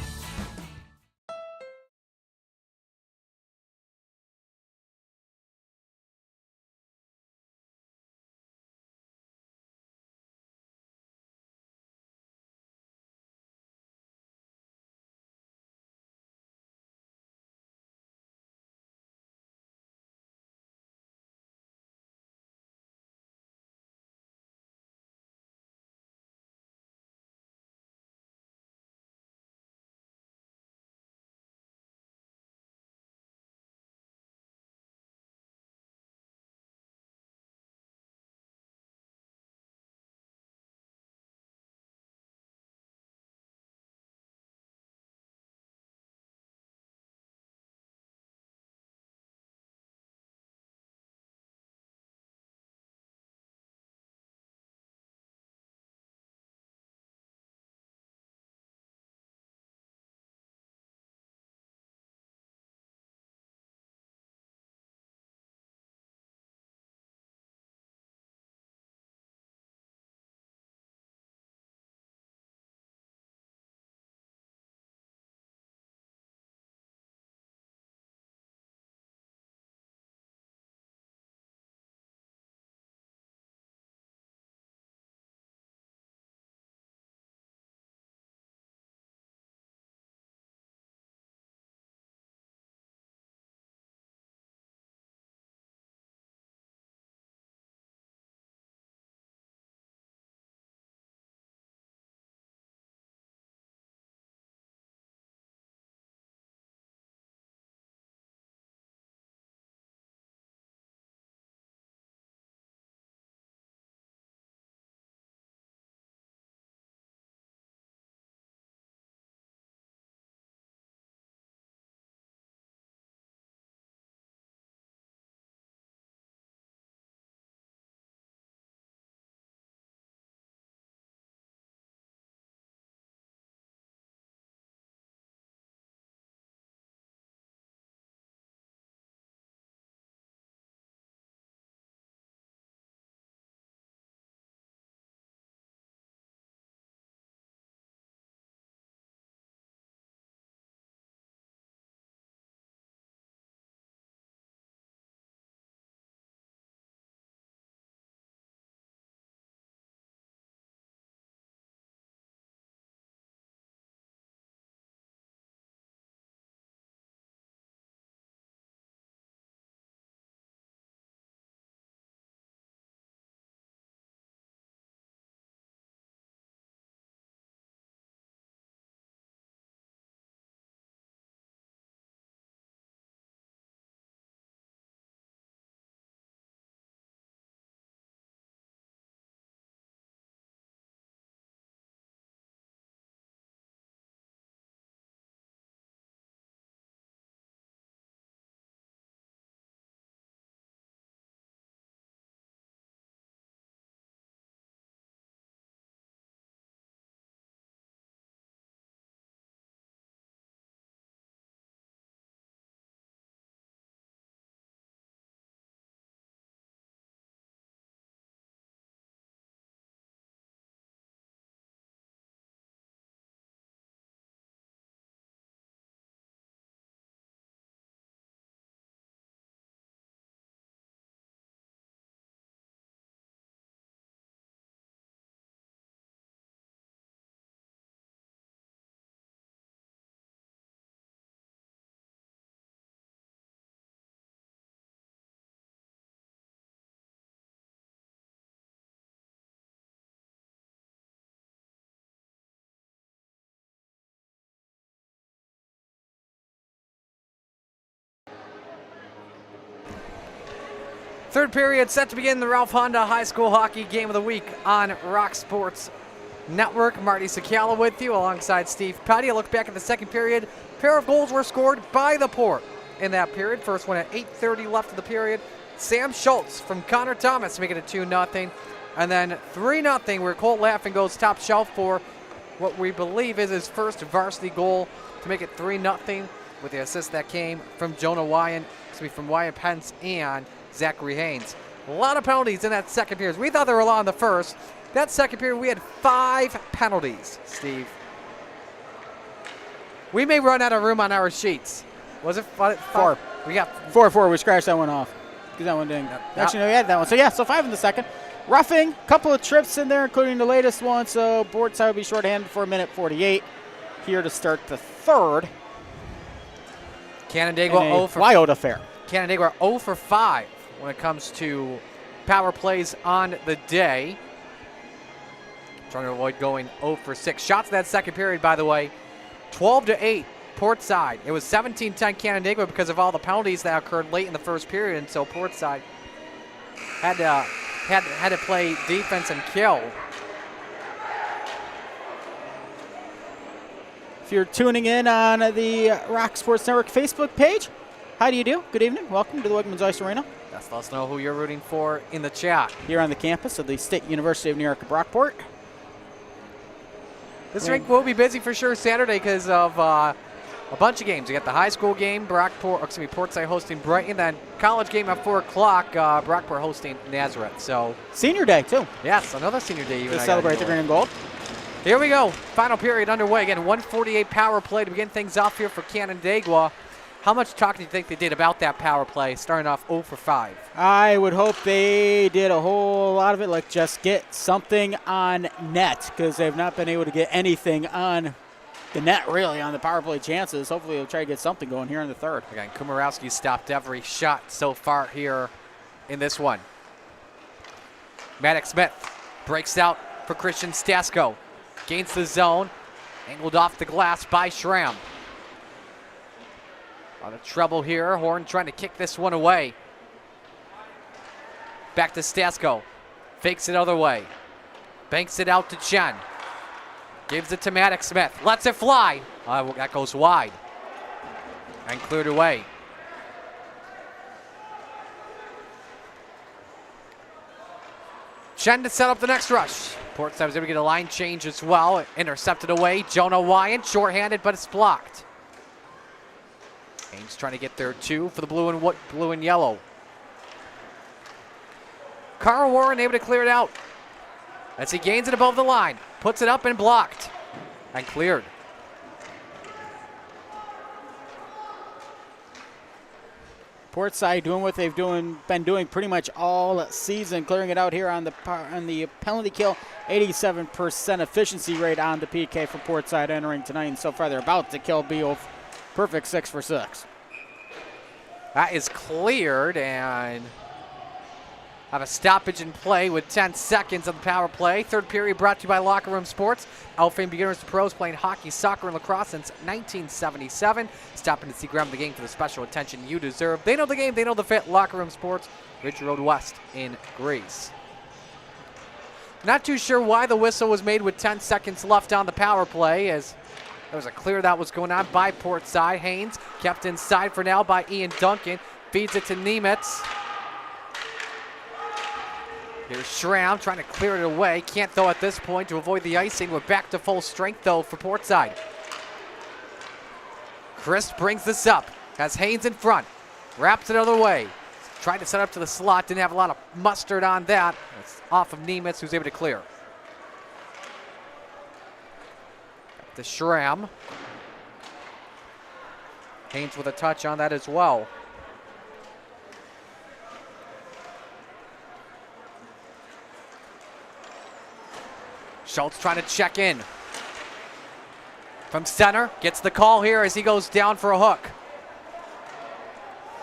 Third period set to begin the Ralph Honda High School Hockey Game of the Week on Rock Sports Network. Marty Sakala with you alongside Steve Petty. A look back at the second period. A pair of goals were scored by the Port in that period. First one at 8:30 left of the period. Sam Schultz from Connor Thomas making it 2-0. And then 3-0 where Colt Laffin goes top shelf for what we believe is his first varsity goal to make it 3-0 with the assist that came from from Wyatt Pence and Zachary Haynes. A lot of penalties in that second period. We thought there were a lot in the first. That second period, we had 5 penalties, Steve. We may run out of room on our sheets. Was it 5? 4. We got 4. We scratched that one off because that one didn't. Actually, no, we had that one. So, yeah, so 5 in the second. Roughing, couple of trips in there, including the latest one. So, Portside will be shorthanded for a minute 48 here to start the third. Canandaigua 0 for Wyoda affair. Canandaigua 0 for 5 when it comes to power plays on the day. Trying to avoid going 0 for 6. Shots in that second period, by the way, 12-8 Portside. It was 17-10 Canandaigua because of all the penalties that occurred late in the first period, and so Portside had to play defense and kill. If you're tuning in on the Rock Sports Network Facebook page, how do you do? Good evening. Welcome to the Wegmans Ice Arena. Just let us know who you're rooting for in the chat. Here on the campus of the State University of New York at Brockport. This rink will be busy for sure Saturday because of a bunch of games. You got the high school game, Portside hosting Brighton, then college game at 4 o'clock, Brockport hosting Nazareth. So Senior day, too. Yes, another senior day. To celebrate the green and gold. Here we go. Final period underway. Again, 1:48 power play to begin things off here for Canandaigua. How much talking do you think they did about that power play, starting off 0 for 5? I would hope they did a whole lot of it, like just get something on net, because they've not been able to get anything on the net, really, on the power play chances. Hopefully they'll try to get something going here in the third. Again, Kumarowski stopped every shot so far here in this one. Maddox Smith breaks out for Christian Stasko. Gains the zone, angled off the glass by Schramm. A lot of trouble here. Horn trying to kick this one away. Back to Stasko. Fakes it other way. Banks it out to Chen. Gives it to Maddox Smith. Lets it fly. That goes wide. And cleared away. Chen to set up the next rush. Portside was able to get a line change as well. Intercepted away. Jonah Wyatt, shorthanded, but it's blocked. Haynes trying to get there too for the blue and yellow. Carl Warren able to clear it out as he gains it above the line. Puts it up and blocked. And cleared. Portside doing what they've been doing pretty much all season, clearing it out here on the penalty kill. 87% efficiency rate on the PK for Portside entering tonight, and so far they're about to kill Beal. Perfect 6 for 6. That is cleared, and have a stoppage in play with 10 seconds of the power play. Third period brought to you by Locker Room Sports. Alfame beginners to pros playing hockey, soccer, and lacrosse since 1977. Stopping to see grab the game for the special attention you deserve. They know the game, they know the fit. Locker Room Sports, Ridge Road West in Greece. Not too sure why the whistle was made with 10 seconds left on the power play, as there was a clear that was going on by Portside. Haynes kept inside for now by Ian Duncan. Feeds it to Nemitz. Here's Schramm trying to clear it away. Can't though at this point to avoid the icing. We're back to full strength though for Portside. Chris brings this up. Has Haynes in front. Wraps it other way. Tried to set up to the slot. Didn't have a lot of mustard on that. It's off of Nemitz, who's able to clear. Back to Schramm. Haynes with a touch on that as well. Schultz trying to check in. From center, gets the call here as he goes down for a hook.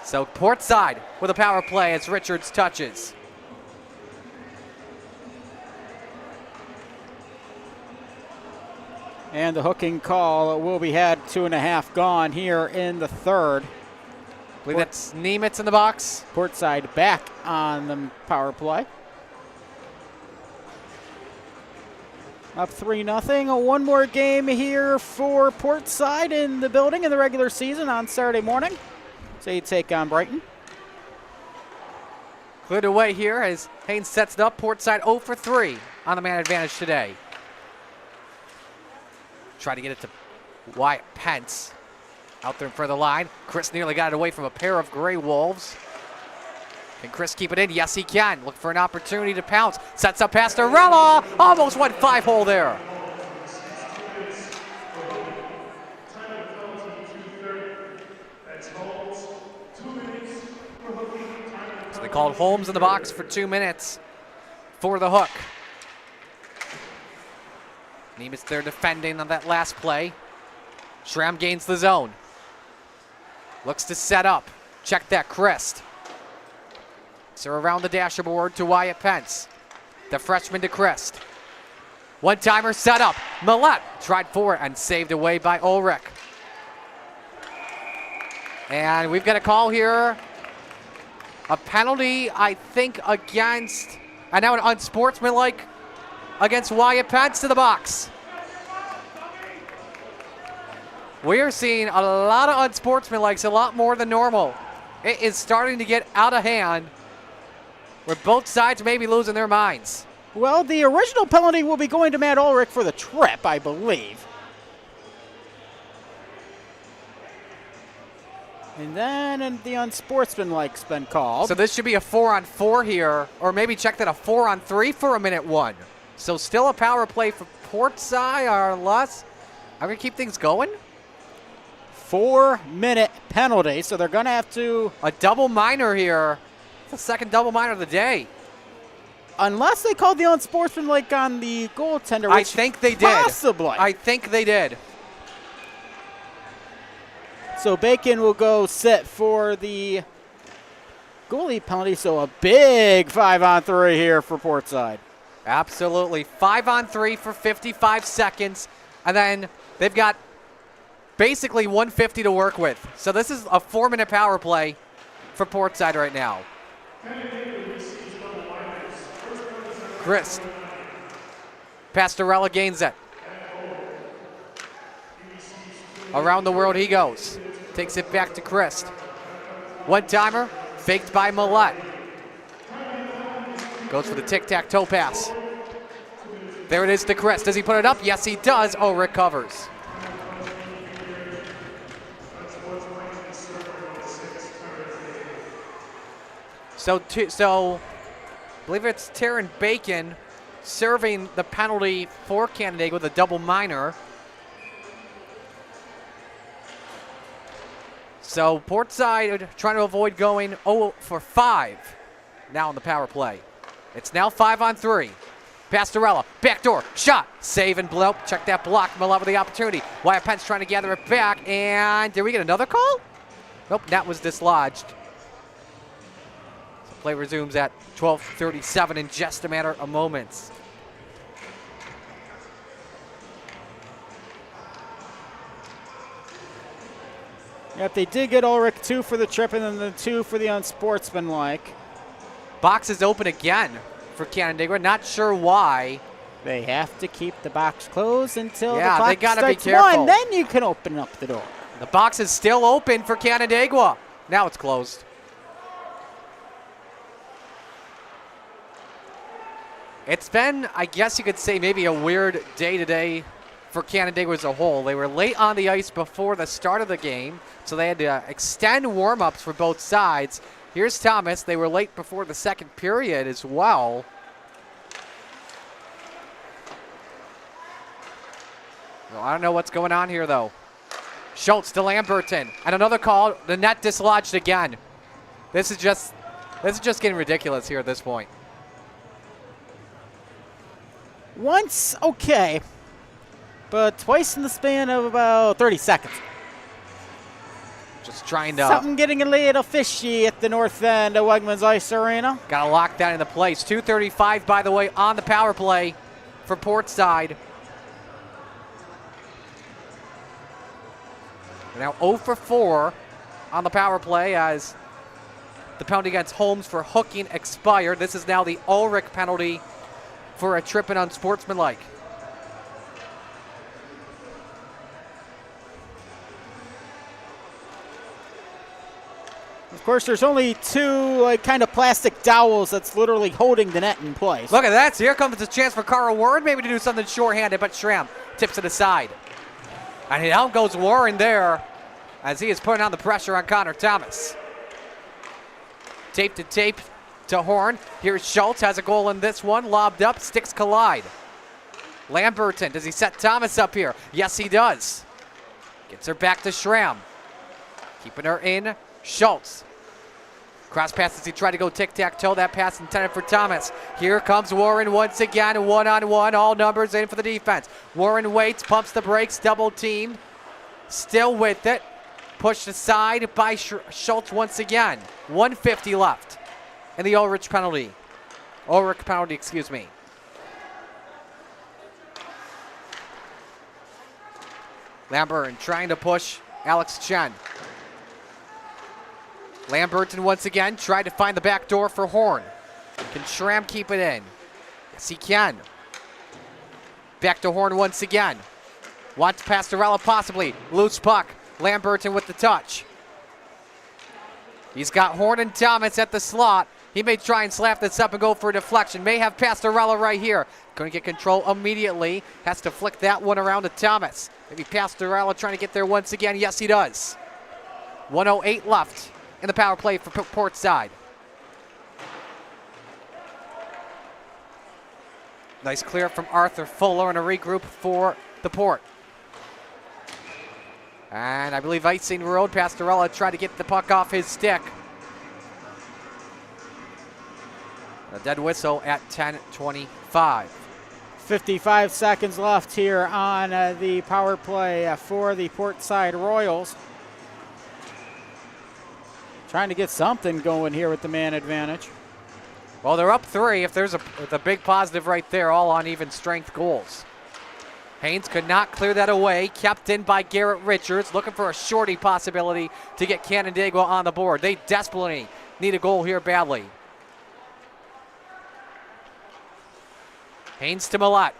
So Portside with a power play as Richards touches. And the hooking call will be had 2.5 gone here in the third. I believe that's Nemitz in the box. Portside back on the power play. Up 3-0. One more game here for Portside in the building in the regular season on Saturday morning. So you take on Brighton. Cleared away here as Haynes sets it up. Portside 0 for 3 on the man advantage today. Try to get it to Wyatt Pence. Out there in front of the line. Chris nearly got it away from a pair of Gray Wolves. Can Chris keep it in? Yes, he can. Look for an opportunity to pounce. Sets up Pastorella. Almost went 5-hole there. So they called Holmes in the box for 2 minutes for the hook. Nemitz there defending on that last play. Schramm gains the zone. Looks to set up. Check that Christ. So around the dashboard to Wyatt Pence. The freshman to Christ. One-timer set up. Millette tried for it and saved away by Ulrich. And we've got a call here. A penalty, I think, against, and now an unsportsmanlike against Wyatt Pence to the box. We are seeing a lot of unsportsmanlikes, a lot more than normal. It is starting to get out of hand where both sides may be losing their minds. Well, the original penalty will be going to Matt Ulrich for the trip, I believe. And then the unsportsmanlike's been called. So this should be a 4-on-4 here, or maybe check that a 4-on-3 for a minute 1. So still a power play for Portside or less. I'm going to keep things going. 4-minute penalty, so they're going to have to... A double minor here. It's the second double minor of the day. Unless they called the unsportsmanlike on the goaltender, which I think they did. Possibly. I think they did. So Bacon will go sit for the goalie penalty, so a big 5-on-3 here for Portside. Absolutely. 5-on-3 for 55 seconds, and then they've got basically 150 to work with. So this is a 4-minute power play for Portside right now. Christ. Pastorella gains it. Around the world he goes. Takes it back to Christ. One-timer, faked by Millette. Goes for the tic-tac-toe pass. There it is to Christ. Does he put it up? Yes, he does. Oh, Rick covers. So I believe it's Taryn Bacon serving the penalty for Canandaigua with a double minor. So Portside trying to avoid going 0 for 5 now on the power play. It's now 5-on-3. Pastorella, backdoor, shot, save and blow. Check that block. Millette with the opportunity. Wyatt Pence trying to gather it back, and did we get another call? Nope, that was dislodged. So play resumes at 12:37 in just a matter of moments. Yep, they did get Ulrich 2 for the trip and then the 2 for the unsportsmanlike. Box is open again for Canandaigua. Not sure why. They have to keep the box closed until the Yeah, clock they gotta be starts careful. 1. Then you can open up the door. The box is still open for Canandaigua. Now it's closed. It's been, I guess you could say, maybe a weird day today for Canandaigua as a whole. They were late on the ice before the start of the game, so they had to extend warm-ups for both sides. Here's Thomas. They were late before the second period as well. Well, I don't know what's going on here, though. Schultz to Lamberton. And another call. The net dislodged again. This is just getting ridiculous here at this point. Once, okay. But twice in the span of about 30 seconds. Just trying to... Something getting a little fishy at the north end of Wegmans Ice Arena. Got to lock that into place. 2:35, by the way, on the power play for Portside. Now 0 for 4 on the power play as the penalty against Holmes for hooking expired. This is now the Ulrich penalty for a trip and unsportsmanlike. Of course, there's only two kind of plastic dowels that's literally holding the net in place. Look at that. So here comes a chance for Carl Warren maybe to do something shorthanded, but Schramm tips it aside. And out goes Warren there as he is putting on the pressure on Connor Thomas. Tape to tape to Horn. Here's Schultz, has a goal in this one. Lobbed up, sticks collide. Lamberton, does he set Thomas up here? Yes, he does. Gets her back to Schramm. Keeping her in. Schultz. Cross pass as he tried to go tic-tac-toe. That pass intended for Thomas. Here comes Warren once again, one-on-one. All numbers in for the defense. Warren waits, pumps the brakes, double teamed. Still with it. Pushed aside by Schultz once again. 1:50 left in the Ulrich penalty. Excuse me. Lamberton trying to push Alex Chen. Lamberton once again tried to find the back door for Horn. Can Schramm keep it in? Yes, he can. Back to Horn once again. Wants Pastorella possibly. Loose puck. Lamberton with the touch. He's got Horn and Thomas at the slot. He may try and slap this up and go for a deflection. May have Pastorella right here. Going to get control immediately. Has to flick that one around to Thomas. Maybe Pastorella trying to get there once again. Yes, he does. 1:08 left in the power play for Portside. Nice clear from Arthur Fuller and a regroup for the Port. And I believe icing road. Pastorella tried to get the puck off his stick. A dead whistle at 10:25. 55 seconds left here on the power play for the Portside Royals. Trying to get something going here with the man advantage. Well, they're up 3. If there's a big positive right there, all on even strength goals. Haynes could not clear that away. Kept in by Garrett Richards. Looking for a shorty possibility to get Canandaigua on the board. They desperately need a goal here badly. Haynes to Millette.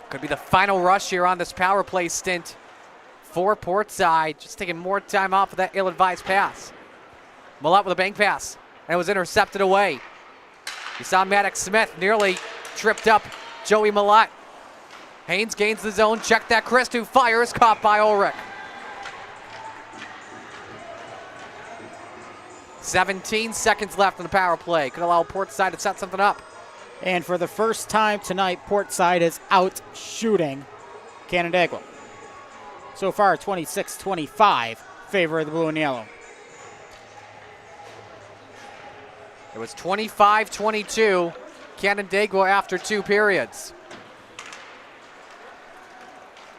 Could be the final rush here on this power play stint for Portside. Just taking more time off of that ill-advised pass. Millette with a bank pass. And it was intercepted away. You saw Maddox Smith nearly tripped up Joey Millette. Haynes gains the zone. Check that Christ who fires. Caught by Ulrich. 17 seconds left in the power play. Could allow Portside to set something up. And for the first time tonight, Portside is out shooting Canandaigua. So far, 26-25, favor of the blue and yellow. It was 25-22, Canandaigua after 2 periods.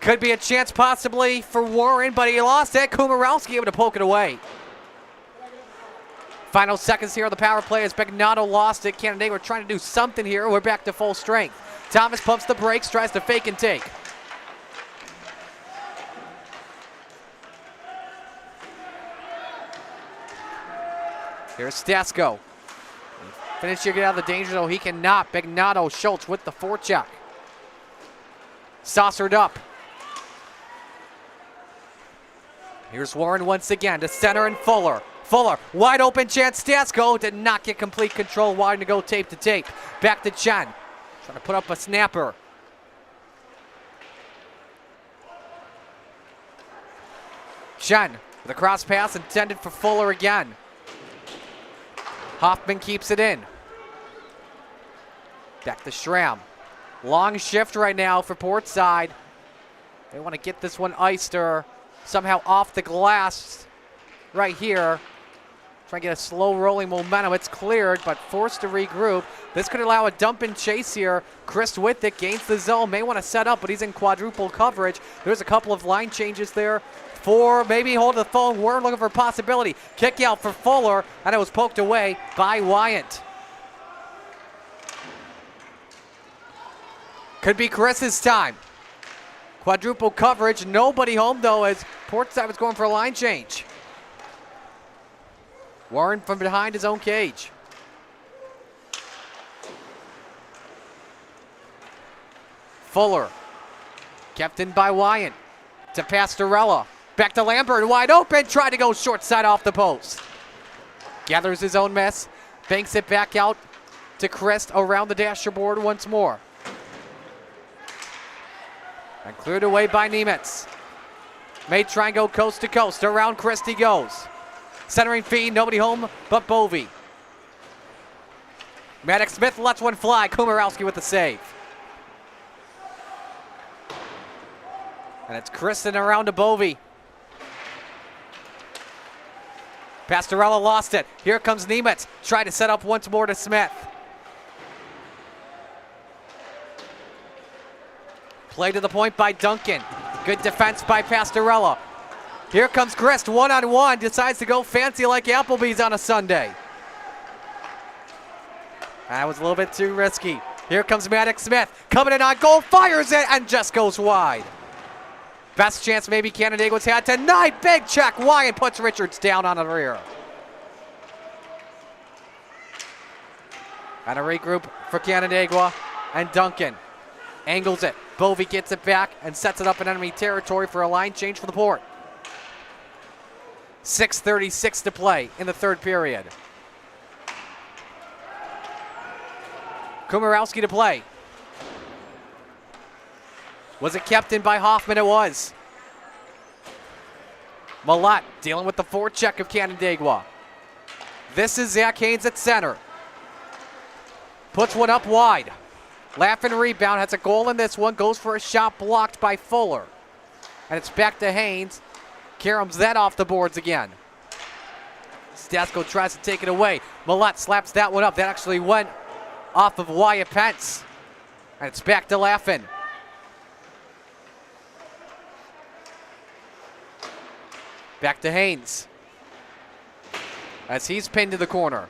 Could be a chance possibly for Warren, but he lost it. Kumarowski able to poke it away. Final seconds here on the power play as Begnato lost it. Canandaigua trying to do something here. We're back to full strength. Thomas pumps the brakes, tries to fake and take. Here's Stasko. Finish here, get out of the danger zone. He cannot. Begnato, Schultz with the forecheck. Saucered up. Here's Warren once again to center and Fuller. Fuller, wide open chance. Stasko did not get complete control. Wanting to go tape to tape. Back to Chen. Trying to put up a snapper. Chen with a cross pass intended for Fuller again. Hoffman keeps it in. Back to Schramm. Long shift right now for Portside. They want to get this one iced or somehow off the glass right here. Try and get a slow rolling momentum. It's cleared, but forced to regroup. This could allow a dump and chase here. Chris with it gains the zone. May want to set up, but he's in quadruple coverage. There's a couple of line changes there. For maybe hold the phone. We're looking for a possibility. Kick out for Fuller, and it was poked away by Wyant. Could be Chris's time. Quadruple coverage. Nobody home, though, as Portside was going for a line change. Warren from behind his own cage. Fuller. Kept in by Wyatt. To Pastorella. Back to Lambert. Wide open. Tried to go short side off the post. Gathers his own mess. Banks it back out to Christ around the dashboard once more. And cleared away by Nemitz. May try and go coast to coast. Around Christ he goes. Centering feed. Nobody home but Bovey. Maddox Smith lets one fly. Kumarowski with the save. And it's Kristen around to Bovey. Pastorella lost it. Here comes Nemitz. Try to set up once more to Smith. Play to the point by Duncan. Good defense by Pastorella. Here comes Christ, one-on-one. Decides to go fancy like Applebee's on a Sunday. That was a little bit too risky. Here comes Maddox Smith. Coming in on goal, fires it, and just goes wide. Best chance maybe Canandaigua's had tonight. Big check. Wyatt puts Richards down on the rear. And a regroup for Canandaigua. And Duncan angles it. Bovey gets it back and sets it up in enemy territory for a line change for the Port. 6:36 to play in the third period. Kumarowski to play. Was it kept in by Hoffman? It was. Malott dealing with the forecheck of Canandaigua. This is Zach Haynes at center. Puts one up wide. Laughin rebound, has a goal in this one, goes for a shot blocked by Fuller. And it's back to Haynes. Karams that off the boards again. Stasko tries to take it away. Malott slaps that one up. That actually went off of Wyatt Pence. And it's back to Laughin. Back to Haynes. As he's pinned to the corner.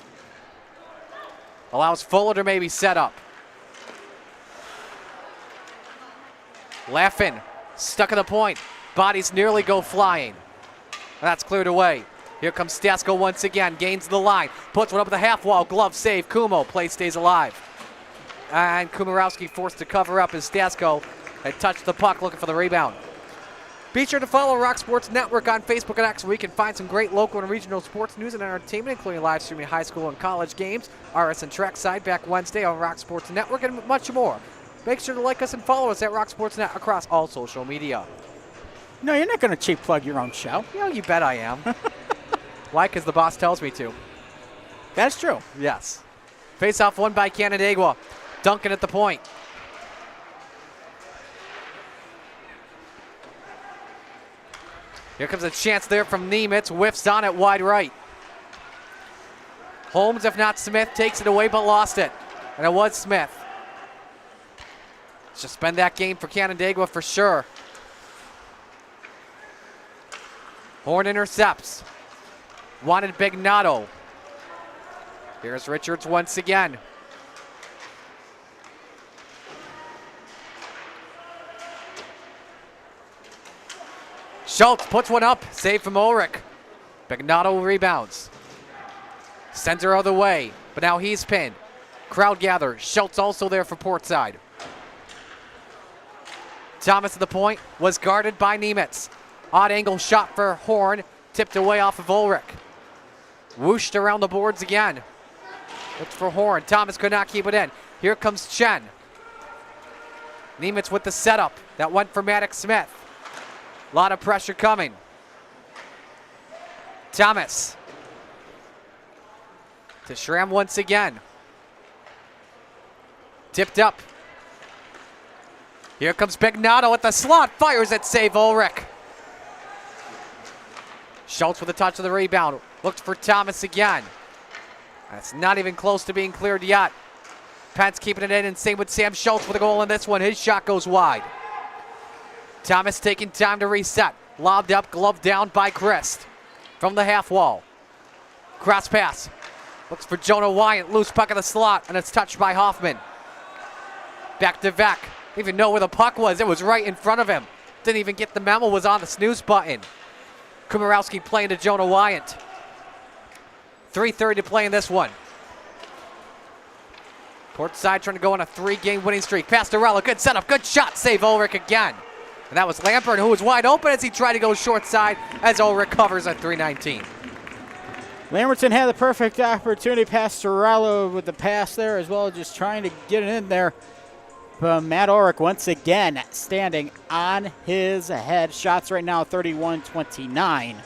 Allows Fuller to maybe set up. Laughin stuck at the point. Bodies nearly go flying. And that's cleared away. Here comes Stasko once again. Gains the line. Puts one up at the half wall. Glove save. Kumo. Play stays alive. And Kumarowski forced to cover up as Stasko had touched the puck looking for the rebound. Be sure to follow Rock Sports Network on Facebook and X, where you can find some great local and regional sports news and entertainment, including live streaming high school and college games, RSN Trackside back Wednesday on Rock Sports Network, and much more. Make sure to like us and follow us at Rock Sports Net across all social media. No, you're not going to cheap plug your own show. Yeah, you bet I am. Why? Because the boss tells me to. That's true. Yes. Face-off won by Canandaigua. Duncan at the point. Here comes a chance there from Nemitz. Whiffs on it wide right. Holmes, if not Smith, takes it away but lost it. And it was Smith. Suspend that game for Canandaigua for sure. Horn intercepts. Wanted Bignato. Here's Richards once again. Schultz puts one up. Save from Ulrich. Bignato rebounds. Sends her other way, but now he's pinned. Crowd gathers. Schultz also there for Portside. Thomas at the point was guarded by Nemitz. Odd angle shot for Horn. Tipped away off of Ulrich. Whooshed around the boards again. Looks for Horn. Thomas could not keep it in. Here comes Chen. Nemitz with the setup. That went for Maddox Smith. A lot of pressure coming. Thomas. To Schramm once again. Tipped up. Here comes Bignato at the slot. Fires it, save Ulrich. Schultz with a touch of the rebound. Looked for Thomas again. That's not even close to being cleared yet. Pence keeping it in, and same with Sam Schultz with a goal in this one. His shot goes wide. Thomas taking time to reset. Lobbed up, glove down by Christ. From the half wall. Cross pass. Looks for Jonah Wyatt. Loose puck in the slot, and it's touched by Hoffman. Back to Vec. Didn't even know where the puck was. It was right in front of him. didn't even get the memo, was on the snooze button. Kumarowski playing to Jonah Wyant. 3:30 to play in this one. Portside trying to go on a 3-game winning streak. Pastorella, good setup, good shot, save Ulrich again. And that was Lambert, who was wide open as he tried to go short side as Ulrich covers at 3:19. Lamberton had the perfect opportunity. Pastorella with the pass there as well, just trying to get it in there. But Matt Ulrich once again standing on his head. Shots right now 31-29.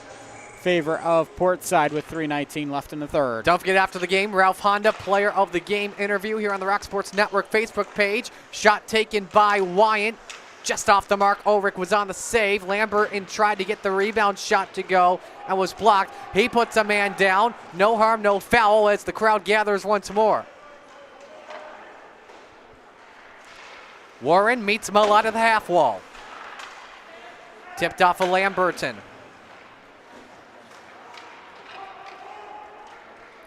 Favor of Portside with 3:19 left in the third. Don't forget after the game, Ralph Honda, player of the game interview here on the Rock Sports Network Facebook page. Shot taken by Wyant. Just off the mark, Ulrich was on the save. Lambert tried to get the rebound shot to go and was blocked. He puts a man down. No harm, no foul as the crowd gathers once more. Warren meets Mull out of the half wall. Tipped off of Lamberton.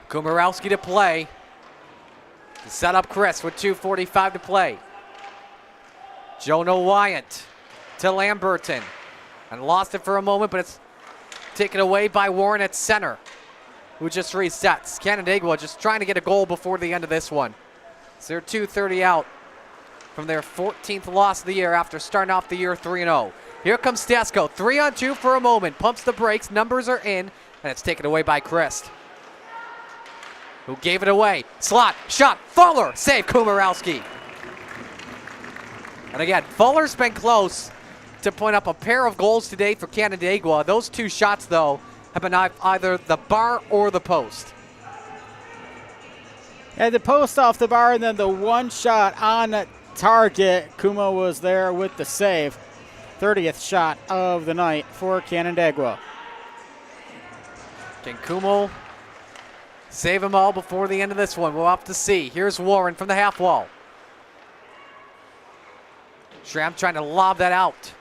Kumarowski to play. To set up Chris with 2:45 to play. Jonah Wyant to Lamberton. And lost it for a moment, but it's taken away by Warren at center, who just resets. Canandaigua just trying to get a goal before the end of this one. So they're 2:30 out from their 14th loss of the year after starting off the year 3-0. Here comes Stasko, 3-on-2 for a moment. Pumps the brakes, numbers are in, and it's taken away by Christ, who gave it away. Slot, shot, Fuller, save Kumarowski. And again, Fuller's been close to point up a pair of goals today for Canandaigua. Those two shots, though, have been either the bar or the post. Had the post off the bar and then the one shot on target. Kuma was there with the save. 30th shot of the night for Canandaigua. Can Kumo save them all before the end of this one? We'll have to see. Here's Warren from the half wall. Schramm trying to lob that out.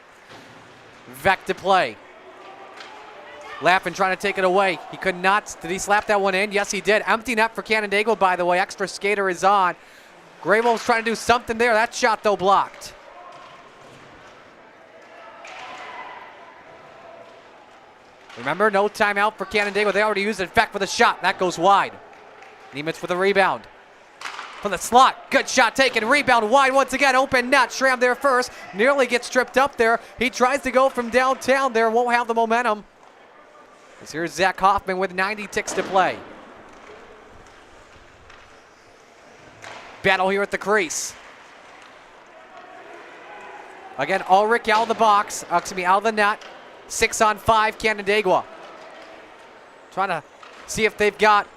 Vec to play. Lappin trying to take it away. He could not. Did he slap that one in? Yes, he did. Empty net for Canandaigua, by the way. Extra skater is on. Graybold's trying to do something there. That shot, though, blocked. Remember, no timeout for Canandaigua. They already used it. Vec with a shot. That goes wide. Nemitz with a rebound. From the slot, good shot taken, rebound wide once again, open net, Schramm there first, nearly gets tripped up there. He tries to go from downtown there, won't have the momentum. As here's Zach Hoffman with 90 ticks to play. Battle here at the crease. Again, Ulrich out of the box, out of the net. 6-on-5, Canandaigua. Trying to see if they've got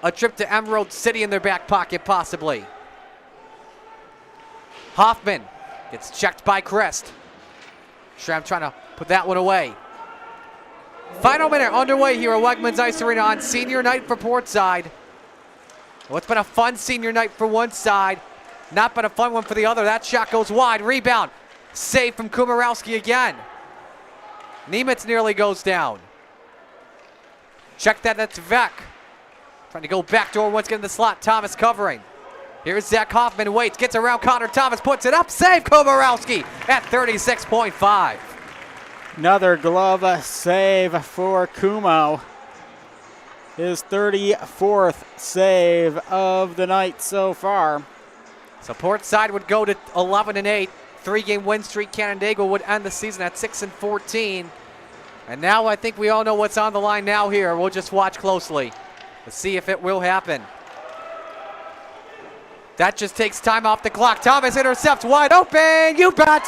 a trip to Emerald City in their back pocket, possibly. Hoffman gets checked by Crest. Schramm trying to put that one away. Final minute underway here at Wegmans Ice Arena on senior night for Portside. Well, it's been a fun senior night for one side, not been a fun one for the other. That shot goes wide, rebound, save from Kumarowski again. Nemitz nearly goes down. Check that, that's Vec. Trying to go backdoor once again in the slot. Thomas covering. Here's Zach Hoffman. Waits, gets around Connor Thomas, puts it up. Save Kumarowski at 36.5. Another glove save for Kumo. His 34th save of the night so far. So Portside would go to 11-8. 3-game win streak. Canandaigua would end the season at 6-14. And now I think we all know what's on the line now here. We'll just watch closely. Let's see if it will happen. That just takes time off the clock. Thomas intercepts wide open. You bet.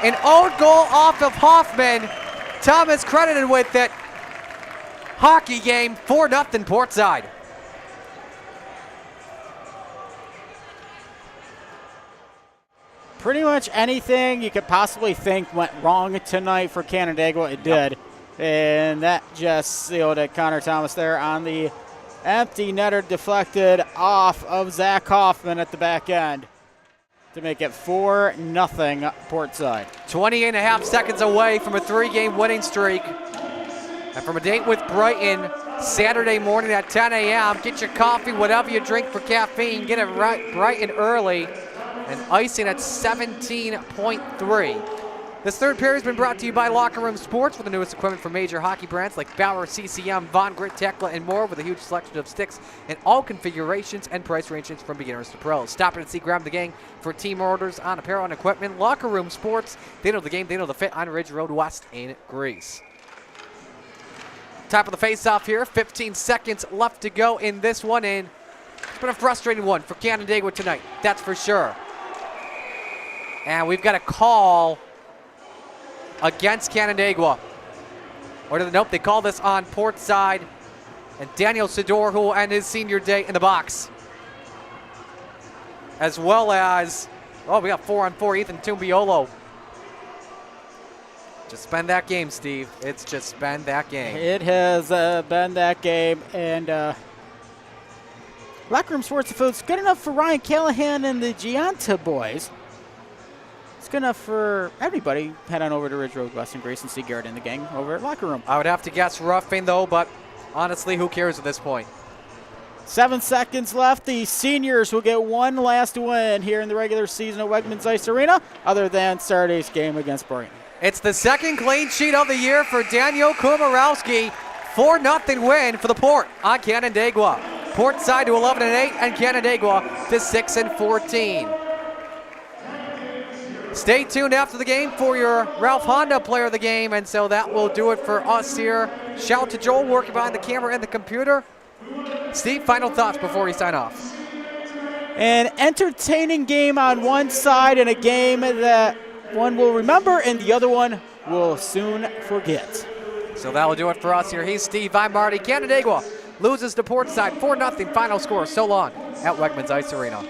An own goal off of Hoffman. Thomas credited with it. Hockey game, 4-0 Portside. Pretty much anything you could possibly think went wrong tonight for Canandaigua, it did. And that just sealed it. Connor Thomas there on the empty netter, deflected off of Zach Hoffman at the back end to make it 4-0 Portside. 20.5 seconds away from a 3-game winning streak. And from a date with Brighton Saturday morning at 10 a.m. Get your coffee, whatever you drink for caffeine. Get it right bright and early. and icing at 17.3. This third period has been brought to you by Locker Room Sports, with the newest equipment from major hockey brands like Bauer, CCM, Von Grit, Tekla, and more, with a huge selection of sticks in all configurations and price ranges from beginners to pros. Stop in and see Grab the Gang for team orders on apparel and equipment. Locker Room Sports, they know the game, they know the fit, on Ridge Road West in Greece. Top of the face-off here, 15 seconds left to go in this one, and it's been a frustrating one for Canandaigua tonight, that's for sure. And we've got a call against Canandaigua. Nope, they call this on Portside. And Daniel Sidor, who will end his senior day in the box. As well as, we got 4-on-4, Ethan Tumbiolo. Just been that game, Steve. It's just been that game. It has been that game. And Locker Room Sports, if it was good enough for Ryan Callahan and the Gianta boys, it's good enough for everybody. Head on over to Ridge Road West and Greece and see Garrett and the gang over at Locker Room. I would have to guess roughing, though, but honestly, who cares at this point? 7 seconds left. The seniors will get one last win here in the regular season at Wegmans Ice Arena, other than Saturday's game against Brighton. It's the second clean sheet of the year for Daniel Kumarowski. 4-0 win for the Port on Canandaigua. Portside to 11-8 and Canandaigua to 6-14. Stay tuned after the game for your Ralph Honda player of the game, and so that will do it for us here. Shout out to Joel working behind the camera and the computer. Steve, final thoughts before we sign off. An entertaining game on one side, and a game that one will remember and the other one will soon forget. So that will do it for us here. He's Steve, I'm Marty. Canandaigua loses to Portside 4-0 final score. So long at Wegmans Ice Arena.